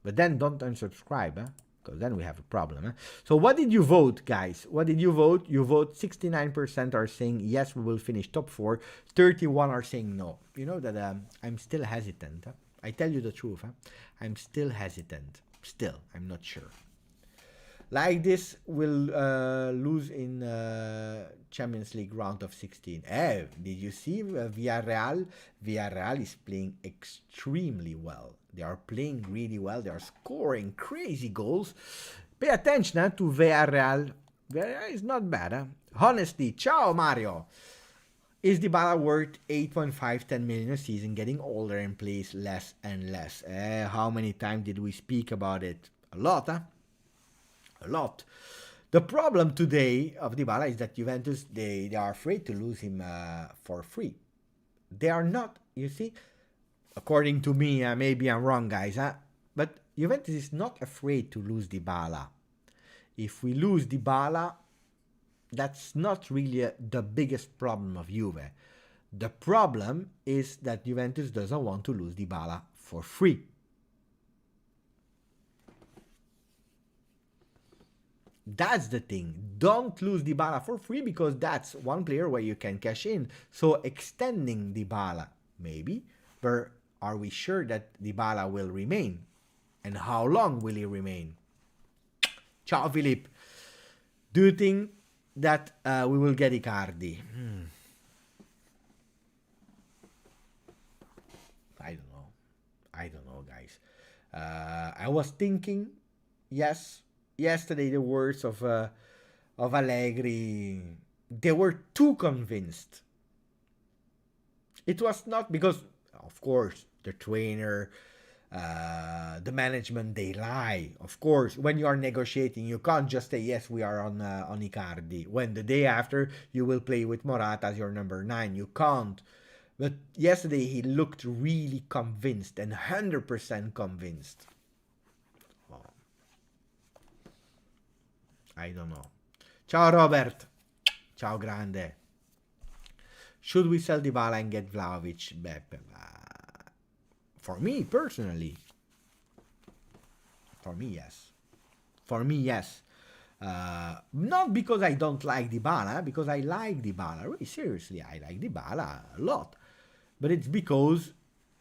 S1: But then don't unsubscribe, huh? because then we have a problem. So what did you vote, guys? What did you vote? You vote 69% are saying yes, we will finish top 4. 31 are saying no. You know that I'm still hesitant. I tell you the truth. I'm still hesitant. Still, I'm not sure. Like this, we'll lose in Champions League round of 16. Did you see Villarreal? Villarreal is playing extremely well. They are playing really well. They are scoring crazy goals. Pay attention to Villarreal. Villarreal is not bad. Honestly, ciao Mario. Is Dybala worth 8.5, 10 million a season, getting older and plays less and less? How many times did we speak about it? A lot, A lot. The problem today of Dybala is that Juventus, they are afraid to lose him for free. They are not, you see, according to me, maybe I'm wrong, guys, but Juventus is not afraid to lose Dybala. If we lose Dybala, that's not really the biggest problem of Juve. The problem is that Juventus doesn't want to lose Dybala for free. That's the thing. Don't lose Dybala for free, because that's one player where you can cash in. So extending Dybala, maybe, but are we sure that Dybala will remain? And how long will he remain? Ciao, Philippe. Do you think that we will get Icardi? I don't know, guys. I was thinking, yes, yesterday the words of Allegri, they were too convinced. It was not because, of course, the trainer, the management, they lie. Of course, when you are negotiating, you can't just say, yes, we are on Icardi, when the day after you will play with Morata as your number 9. You can't. But yesterday he looked really convinced, and 100% convinced. Oh. I don't know. Ciao, Robert. Ciao, grande. Should we sell Dybala and get Vlahovic? For me, personally. For me, yes. For me, yes. Not because I don't like Dybala, because I like Dybala. Really, seriously, I like Dybala a lot. But it's because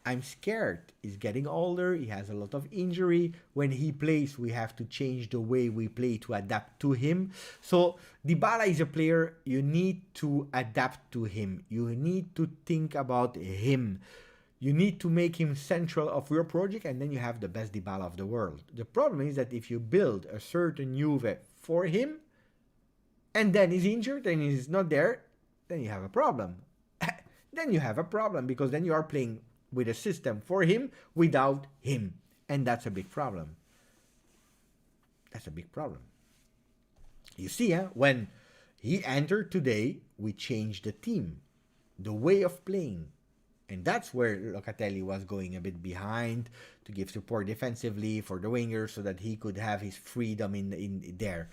S1: I'm scared. He's getting older. He has a lot of injury. When he plays, we have to change the way we play to adapt to him. So Dybala is a player, you need to adapt to him. You need to think about him. You need to make him central of your project, and then you have the best Dybala of the world. The problem is that if you build a certain Juve for him, and then he's injured and he's not there, then you have a problem. Then you have a problem, because then you are playing with a system for him without him. And that's a big problem. That's a big problem. You see, when he entered today, we changed the team, the way of playing. And that's where Locatelli was going a bit behind to give support defensively for the wingers so that he could have his freedom in there.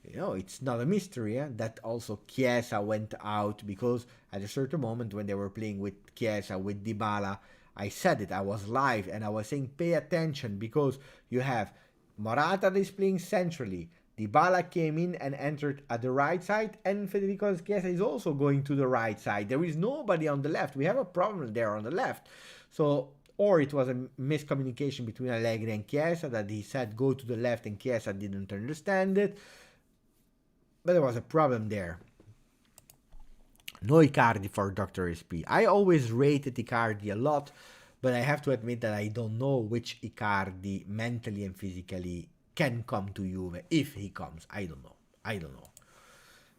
S1: You know, it's not a mystery that also Chiesa went out, because at a certain moment when they were playing with Chiesa, with Dybala, I said it, I was live, and I was saying pay attention, because you have Morata that is playing centrally, Dybala came in and entered at the right side, and Federico Chiesa is also going to the right side. There is nobody on the left. We have a problem there on the left. So, or it was a miscommunication between Allegri and Chiesa, that he said go to the left and Chiesa didn't understand it. But there was a problem there. No Icardi for Dr. SP. I always rated Icardi a lot, but I have to admit that I don't know which Icardi mentally and physically can come to Juve. If he comes, I don't know.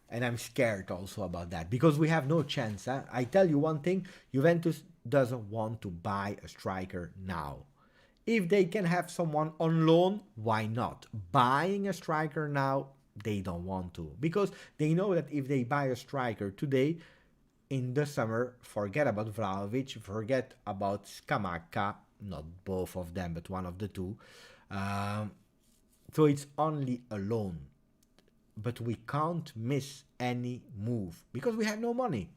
S1: And I'm scared also about that, because we have no chance. I tell you one thing, Juventus doesn't want to buy a striker now. If they can have someone on loan, why not? Buying a striker now, they don't want to, because they know that if they buy a striker today, in the summer, forget about Vlahovic, forget about Scamacca, not both of them, but one of the two. So it's only a loan. But we can't miss any move, because we have no money.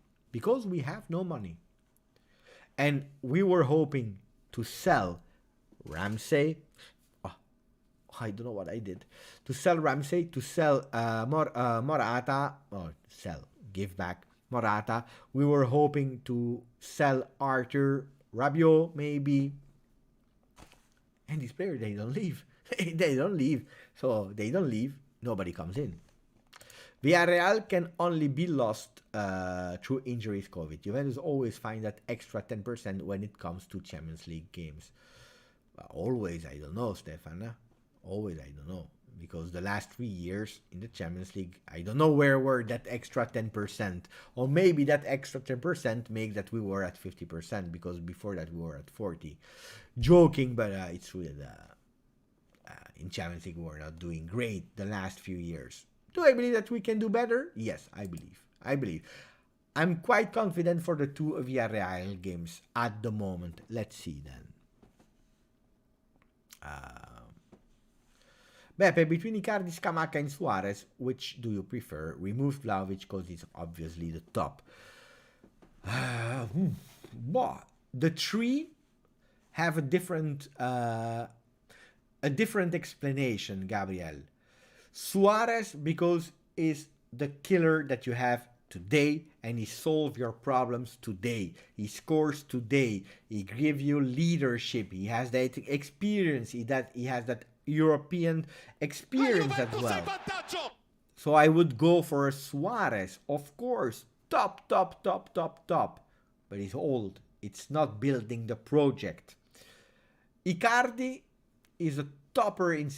S1: And we were hoping to sell Ramsey. I don't know what I did. To sell Ramsey, to sell Morata, or sell, give back Morata. We were hoping to sell Arthur, Rabiot, maybe. And these players, they don't leave. They don't leave. So they don't leave, nobody comes in. Villarreal can only be lost through injuries, COVID. Juventus always find that extra 10% when it comes to Champions League games. Always, I don't know, Stefan. Always, I don't know. Because the last 3 years in the Champions League, I don't know where were that extra 10%. Or maybe that extra 10% make that we were at 50%. Because before that we were at 40%. Joking, but it's true that in Champions League we were not doing great the last few years. Do I believe that we can do better? Yes, I believe. I'm quite confident for the two Villarreal games at the moment. Let's see then. Beppe, between Icardi, Scamacca and Suarez, which do you prefer? Remove Vlahovic because he's obviously the top. The three have a different explanation, Gabriel. Suarez, because is the killer that you have today, and he solves your problems today. He scores today. He gives you leadership. He has that experience. He has that European experience as well. So I would go for a Suarez, of course. Top. But he's old. It's not building the project. Icardi is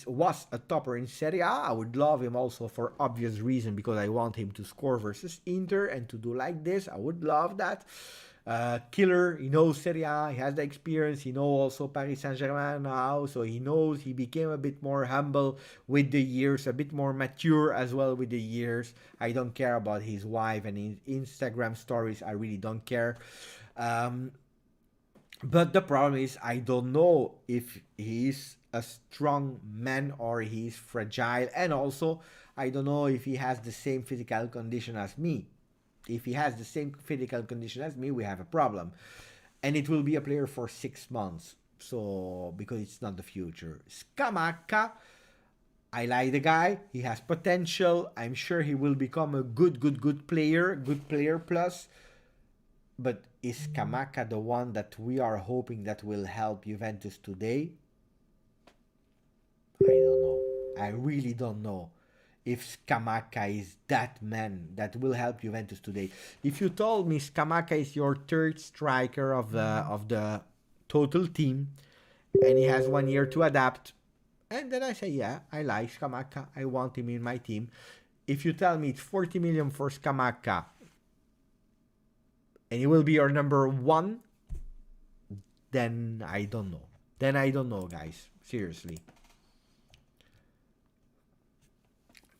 S1: was a topper in Serie A. I would love him also for obvious reason because I want him to score versus Inter and to do like this. I would love that. Killer, he knows Serie A, he has the experience, he knows also Paris Saint-Germain now, so he knows he became a bit more humble with the years, a bit more mature as well with the years. I don't care about his wife and his Instagram stories, I really don't care. But the problem is, I don't know if he's a strong man or he's fragile. And also, I don't know if he has the same physical condition as me. If he has the same physical condition as me, we have a problem. And it will be a player for 6 months. So, because it's not the future. Scamacca, I like the guy. He has potential. I'm sure he will become a good player. Good player plus. But is Scamacca the one that we are hoping that will help Juventus today? I don't know. I really don't know if Scamacca is that man that will help Juventus today. If you told me Scamacca is your third striker of the total team and he has 1 year to adapt, and then I say, yeah, I like Scamacca. I want him in my team. If you tell me it's 40 million for Scamacca and he will be your number one, then I don't know. Then I don't know, guys. Seriously.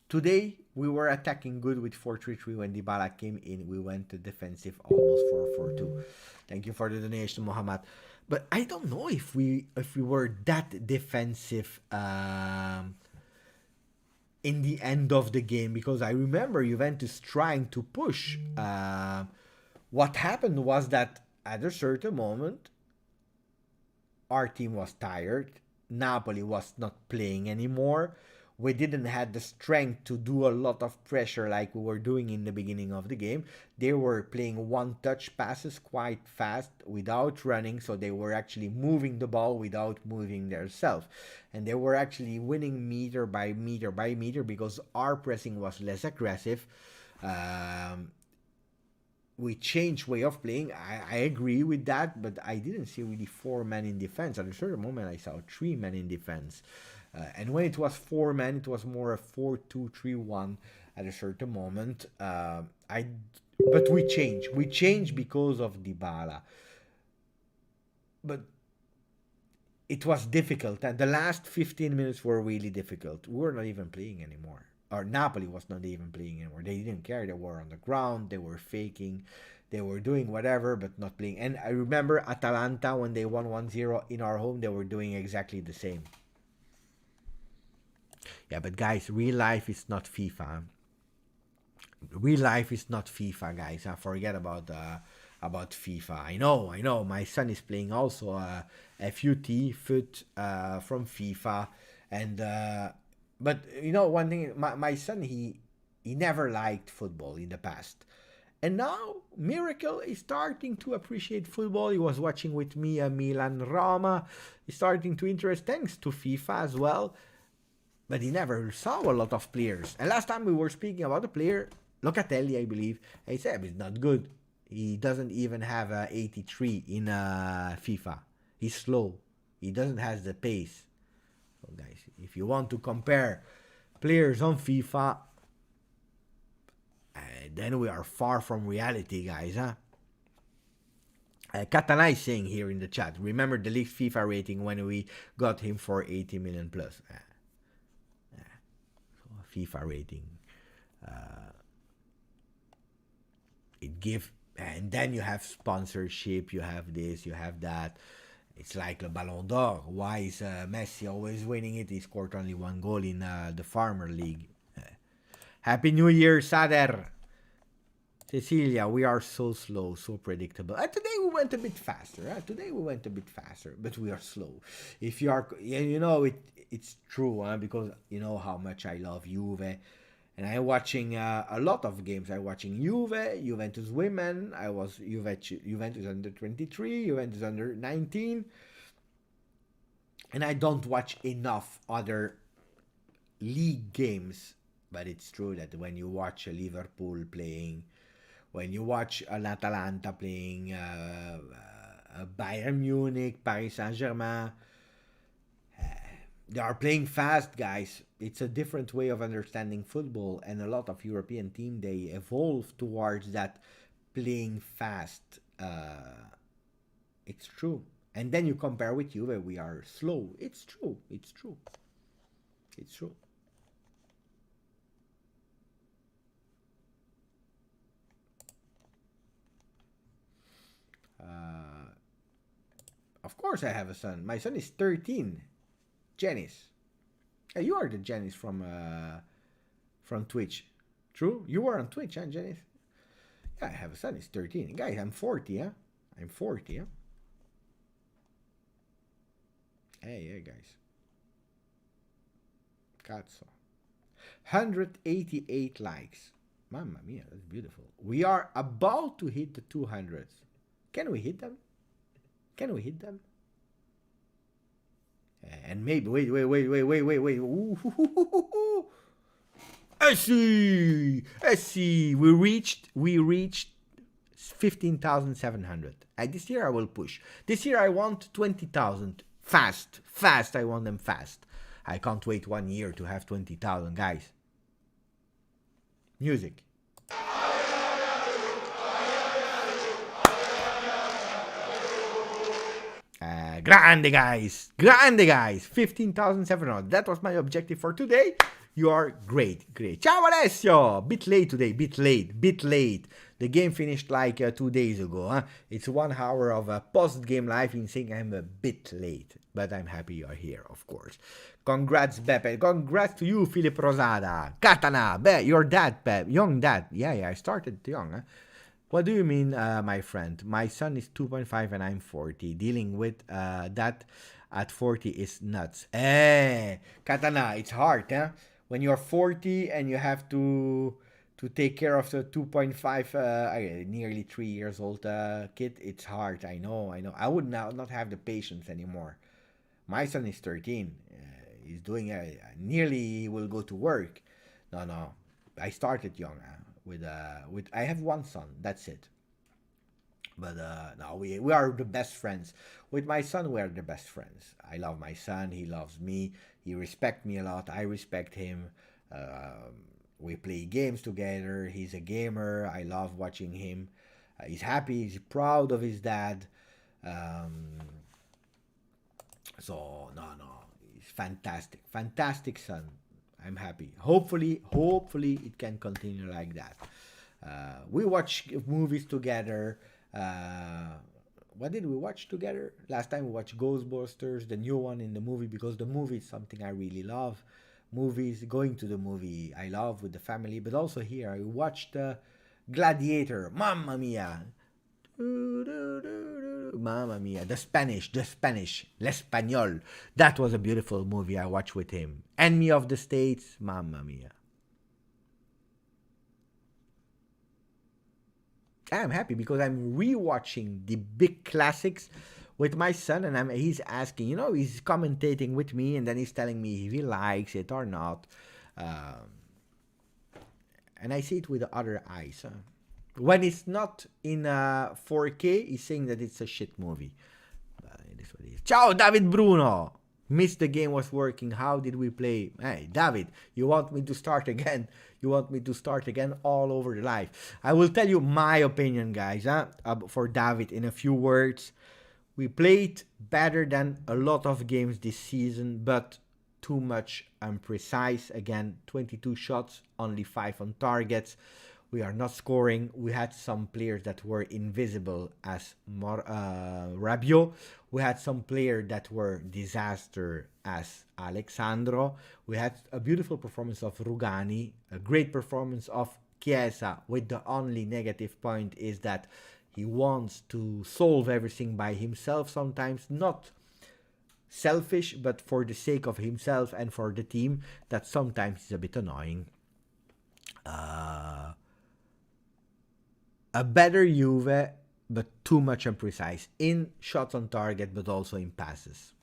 S1: Today, we were attacking good with 4-3-3. When Dybala came in, we went to defensive almost 4-4-2. Thank you for the donation, Mohammed. But I don't know if we were that defensive in the end of the game, because I remember Juventus trying to push. What happened was that at a certain moment, our team was tired. Napoli was not playing anymore. We didn't have the strength to do a lot of pressure like we were doing in the beginning of the game. They were playing one-touch passes quite fast without running, so they were actually moving the ball without moving themselves. And they were actually winning meter by meter by meter because our pressing was less aggressive. We changed way of playing. I agree with that, but I didn't see really 4 men in defense. At a certain moment, I saw 3 men in defense. And when it was 4 men, it was more a 4-2-3-1 at a certain moment. But we changed. We changed because of Dybala. But it was difficult. And the last 15 minutes were really difficult. We were not even playing anymore. Or Napoli was not even playing anymore. They didn't care. They were on the ground. They were faking. They were doing whatever, but not playing. And I remember Atalanta, when they won 1-0 in our home, they were doing exactly the same. Yeah, but guys, real life is not FIFA. Real life is not FIFA, guys. Forget about FIFA. I know. My son is playing also FUT from FIFA, And but you know one thing, my son, he never liked football in the past. And now, Miracle is starting to appreciate football. He was watching with me Milan Roma. He's starting to interest thanks to FIFA as well. But he never saw a lot of players. And last time we were speaking about a player, Locatelli, I believe, he said he's not good. He doesn't even have a 83 in FIFA. He's slow. He doesn't have the pace. So guys, if you want to compare players on FIFA, then we are far from reality, guys, huh? Katana is saying here in the chat, remember the league FIFA rating when we got him for 80 million plus. So FIFA rating. It give, and then you have sponsorship, you have this, you have that. It's like the Ballon d'Or. Why is Messi always winning it? He scored only one goal in the Farmer League. Happy New Year, Sader. Cecilia, we are so slow, so predictable. Today we went a bit faster. But we are slow. If you are, you know, it's true, because you know how much I love Juve. And I'm watching a lot of games. I'm watching Juve, Juventus women. I was Juventus under 23, Juventus under 19. And I don't watch enough other league games. But it's true that when you watch a Liverpool playing, when you watch an Atalanta playing, Bayern Munich, Paris Saint-Germain, they are playing fast, guys. It's a different way of understanding football, and a lot of European teams, they evolve towards that playing fast. It's true. And then you compare with Juve, we are slow. It's true. Of course I have a son. My son is 13. Janice. Hey, you are the Janice from Twitch. True? You were on Twitch, huh, Janice? Yeah, I have a son. He's 13. Guys, I'm 40, huh? I'm 40, huh? Hey, guys. Cazzo. 188 likes. Mamma mia, that's beautiful. We are about to hit the 200s. Can we hit them? And maybe, wait. I see. We reached 15,700. This year I will push. This year I want 20,000. Fast. I want them fast. I can't wait 1 year to have 20,000, guys. Music. Grande guys, 15,700. That was my objective for today. You are great. Ciao Alessio. Bit late today, bit late. The game finished like 2 days ago. Huh? It's 1 hour of a post-game live in saying I'm a bit late, but I'm happy you're here, of course. Congrats, Beppe. Congrats to you, Philip Rosada. Katana, your dad, Beppe. Young dad. Yeah, I started young, huh? What do you mean, my friend? My son is 2.5 and I'm 40. Dealing with that at 40 is nuts. Katana, it's hard, huh? When you're 40 and you have to take care of the 2.5, nearly 3 years old kid, it's hard. I know. I would now not have the patience anymore. My son is 13. He's doing nearly will go to work. No. I started young. With I have 1 son, that's it. But no, we are the best friends. With my son, we are the best friends. I love my son, he loves me, he respects me a lot, I respect him. We play games together, he's a gamer, I love watching him. He's happy, he's proud of his dad. So no, he's fantastic son. I'm happy. Hopefully it can continue like that. We watch movies together. What did we watch together? Last time we watched Ghostbusters, the new one in the movie, because the movie is something I really love. Movies, going to the movie, I love with the family. But also here, I watched Gladiator. Mamma mia! Mamma mia, the Spanish, l'Espagnol. That was a beautiful movie I watched with him. Enemy of the States, mamma mia. I'm happy because I'm rewatching the big classics with my son, and he's asking, he's commentating with me, and then he's telling me if he likes it or not. And I see it with the other eyes. When it's not in 4K, he's saying that it's a shit movie. It is what it is. Ciao, David Bruno! Missed the game was working. How did we play? Hey, David, you want me to start again? You want me to start again all over the life? I will tell you my opinion, guys, for David in a few words. We played better than a lot of games this season, but too much imprecise. Again, 22 shots, only 5 on targets. We are not scoring. We had some players that were invisible as Rabiot. We had some players that were disaster as Alexandro. We had a beautiful performance of Rugani, a great performance of Chiesa, with the only negative point is that he wants to solve everything by himself sometimes, not selfish, but for the sake of himself and for the team. That sometimes is a bit annoying. A better Juve, but too much imprecise in shots on target, but also in passes.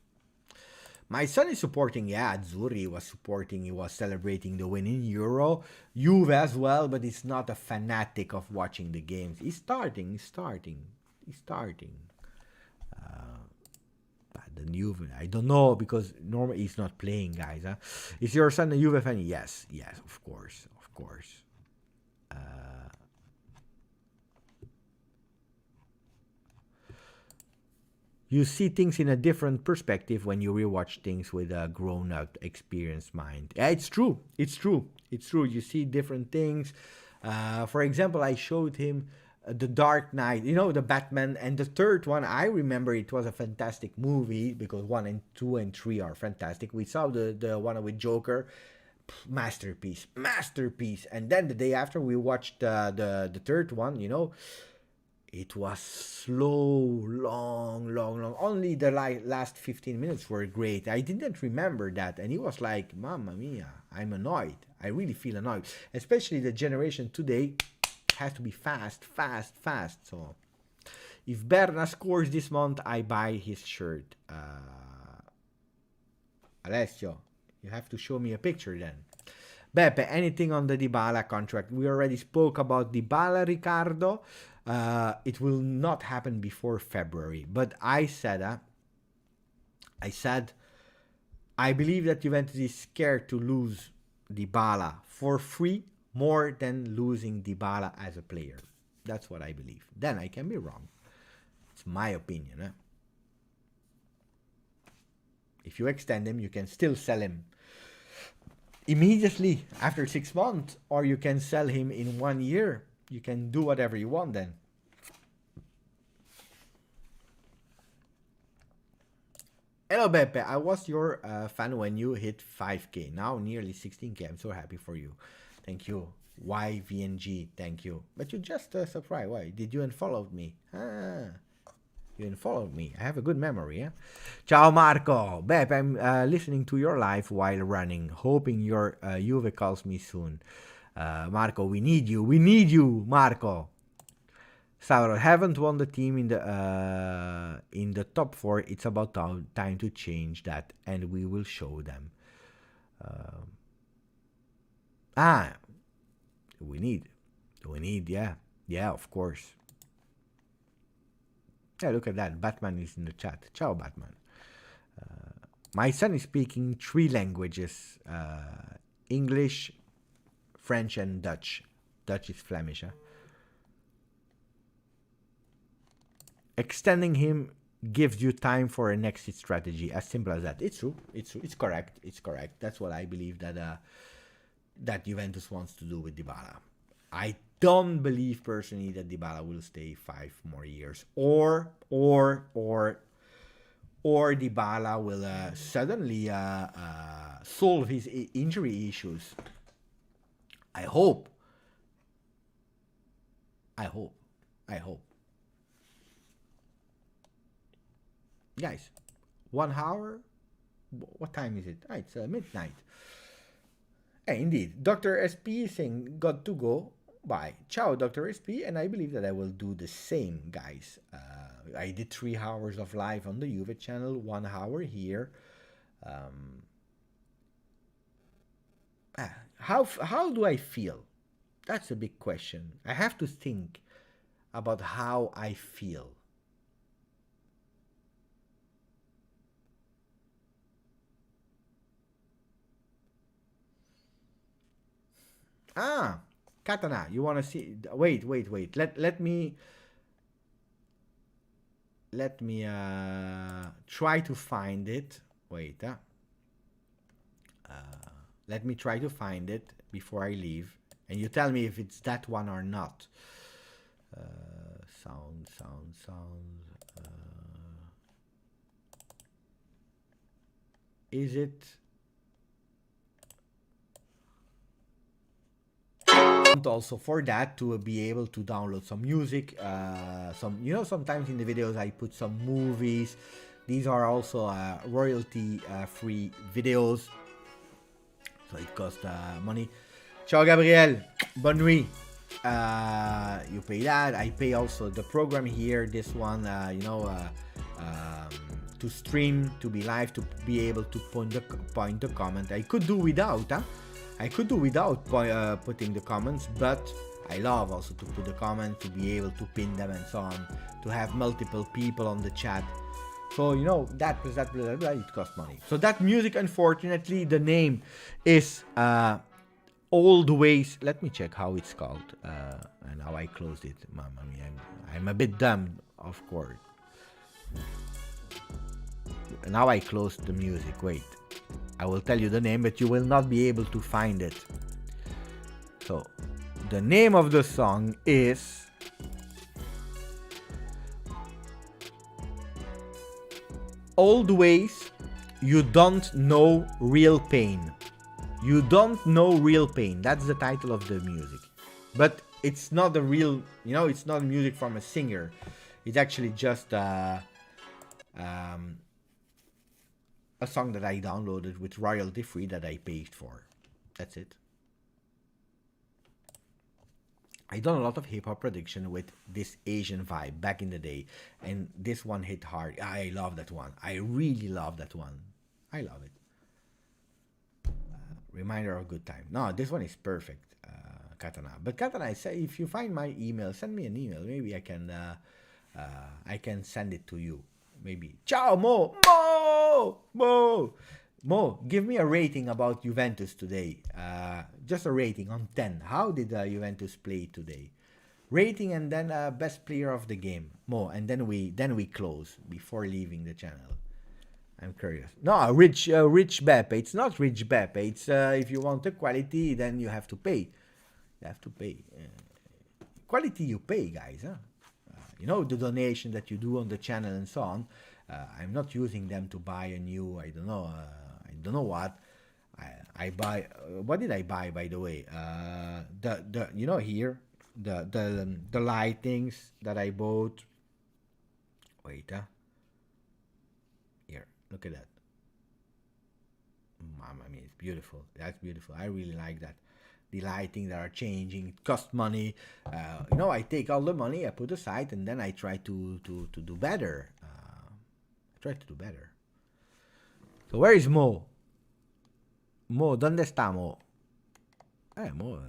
S1: My son is supporting, Azzurri was supporting, he was celebrating the win in Euro. Juve as well, but he's not a fanatic of watching the games. He's starting. But the Juve, I don't know, because normally he's not playing, guys. Huh? Is your son a Juve fan? Yes, of course. You see things in a different perspective when you rewatch things with a grown-up, experienced mind. Yeah, it's true. You see different things. For example, I showed him The Dark Knight, the Batman, and the third one, I remember it was a fantastic movie because 1 and 2 and 3 are fantastic. We saw the one with Joker, masterpiece. And then the day after we watched the third one, it was slow, long. Only the last 15 minutes were great. I didn't remember that. And he was like, Mamma mia, I'm annoyed. I really feel annoyed. Especially the generation today has to be fast. So if Berna scores this month, I buy his shirt. Alessio, you have to show me a picture then. Beppe, anything on the Dybala contract? We already spoke about Dybala, Ricardo. It will not happen before February. But I said, I believe that Juventus is scared to lose Dybala for free more than losing Dybala as a player. That's what I believe. Then I can be wrong. It's my opinion. If you extend him, you can still sell him immediately after 6 months, or you can sell him in 1 year. You can do whatever you want then. Hello, Beppe. I was your fan when you hit 5K. Now nearly 16K. I'm so happy for you. Thank you. YVNG. Thank you. But you just surprised. Why? Did you unfollow me? You unfollowed me. I have a good memory. Yeah? Ciao, Marco. Beppe, I'm listening to your live while running. Hoping your Juve calls me soon. Marco, we need you, Marco. Sauro, haven't won the team in the top 4. It's about time to change that, and we will show them. We need, yeah, of course. Yeah, look at that. Batman is in the chat. Ciao, Batman. My son is speaking 3 languages: English, French, and Dutch. Dutch is Flemish. Extending him gives you time for an exit strategy. As simple as that. It's true. It's correct. That's what I believe that Juventus wants to do with Dybala. I don't believe personally that Dybala will stay 5 more years, or Dybala will suddenly solve his injury issues. I hope. guys. 1 hour? What time is it? It's midnight. Indeed. Dr. SP saying, got to go. Bye. Ciao, Dr. SP. And I believe that I will do the same, guys. I did 3 hours of live on the Juve channel, 1 hour here. How do I feel? That's a big question. I have to think about how I feel. Katana, you want to see? Wait. Let me try to find it. Wait. Let me try to find it before I leave, and you tell me if it's that one or not. Sound. Is it? Also for that to be able to download some music, sometimes in the videos I put some movies. These are also royalty free videos, so it costs money. Ciao Gabriel, bonne nuit. You pay that. I pay also the program here, this one, to stream, to be live, to be able to point the comment. I could do without, putting the comments, but I love also to put the comment, to be able to pin them and so on, to have multiple people on the chat. So, that plus that, blah, blah, blah, it costs money. So that music, unfortunately, the name is Old Ways. Let me check how it's called and how I closed it. Mamma mia, I'm a bit dumb, of course. Now I closed the music. Wait, I will tell you the name, but you will not be able to find it. So, the name of the song is Old Ways, You Don't Know Real Pain. You Don't Know Real Pain. That's the title of the music. But it's not a real, it's not music from a singer. It's actually just a song that I downloaded with royalty free that I paid for. That's it. I done a lot of hip hop production with this Asian vibe back in the day, and this one hit hard. I love that one. I really love that one. I love it. Reminder of good time. No, this one is perfect, Katana. But Katana, I say if you find my email, send me an email. Maybe I can send it to you. Maybe. Ciao, Mo, give me a rating about Juventus today. Just a rating on 10. How did Juventus play today? Rating and then best player of the game, Mo, and then we close before leaving the channel. I'm curious. No, Rich Beppe. It's not Rich Beppe. It's if you want the quality, then you have to pay. You have to pay. Quality you pay, guys. Huh? The donation that you do on the channel and so on. I'm not using them to buy a new, I don't know what. I buy, what did I buy, by the way? Here, the lightings that I bought. Wait, here, look at that. I mean, it's beautiful. That's beautiful. I really like that. The lighting that are changing, it costs money. I take all the money, I put aside, and then I try to do better. So where is Mo? Mo, ¿dónde está Mo? Mo.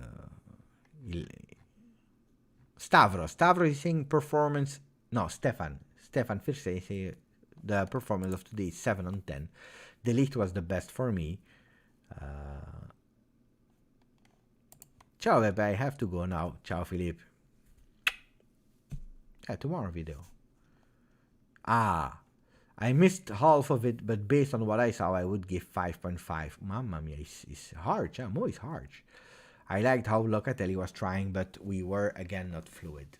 S1: Stavros is saying performance. No, Stefan first say the performance of today is 7 on 10. The Ligt was the best for me. Ciao, Bebe, I have to go now. Ciao, Philippe. Tomorrow video. I missed half of it, but based on what I saw, I would give 5.5. Mamma mia, it's harsh. Mo is harsh. I liked how Locatelli was trying, but we were, again, not fluid.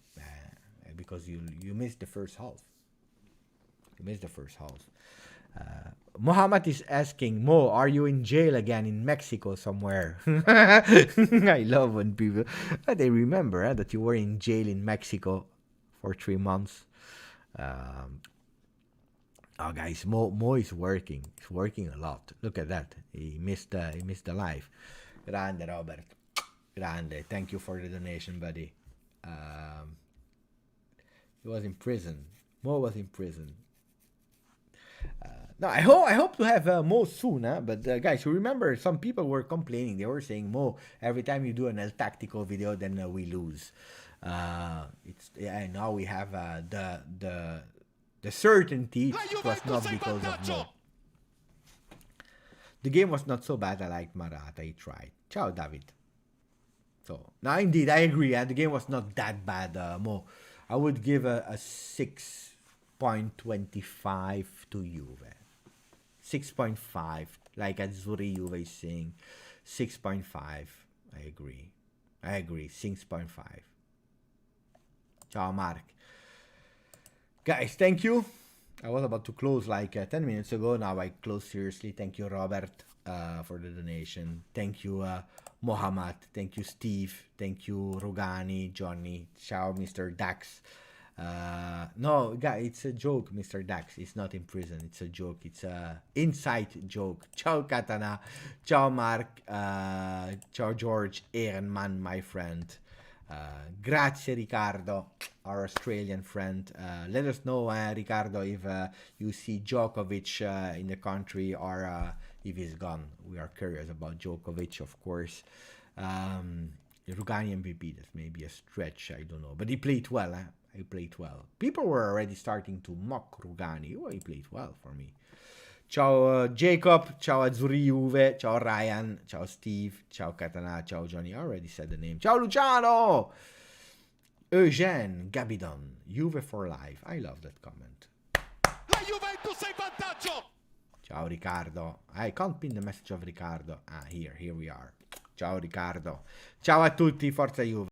S1: Because you missed the first half. Mohammed is asking, Mo, are you in jail again in Mexico somewhere? I love when people, they remember that you were in jail in Mexico for 3 months. Oh, guys, Mo is working. He's working a lot. Look at that. He missed the live. Grande, Robert. Grande. Thank you for the donation, buddy. He was in prison. Mo was in prison. No, I hope to have Mo soon, huh? But guys, you remember some people were complaining. They were saying, Mo, every time you do an El Tactical video, then we lose. Now we have the certainty it was not because of Mo. The game was not so bad. I liked Morata. He tried. Ciao, David. So now, indeed, I agree. The game was not that bad, Mo. I would give a 6.25 to Juve. 6.5, like Azzurri Juve is saying. 6.5. I agree. 6.5. Ciao, Mark. Guys, thank you. I was about to close like 10 minutes ago. Now I close seriously. Thank you, Robert, for the donation. Thank you, Mohammed. Thank you, Steve. Thank you, Rugani, Johnny. Ciao, Mr. Dax. No, guys, it's a joke, Mr. Dax. It's not in prison. It's a joke. It's a inside joke. Ciao, Katana. Ciao, Mark. Ciao, George. Ehrenman, my friend. Grazie, Riccardo, our Australian friend. Let us know, Riccardo, if you see Djokovic in the country or if he's gone. We are curious about Djokovic, of course. Rugani MVP, that may be a stretch, I don't know. But he played well, eh? He played well. People were already starting to mock Rugani. Oh, he played well for me. Ciao Jacob, ciao Azzurri Juve, ciao Ryan, ciao Steve, ciao Katana, ciao Johnny. I already said the name. Ciao Luciano! Eugene Gabidon, Juve for life. I love that comment.
S2: La Juventus è in vantaggio!
S1: Ciao Riccardo. I can't pin the message of Riccardo. Here we are. Ciao Riccardo. Ciao a tutti, forza Juve.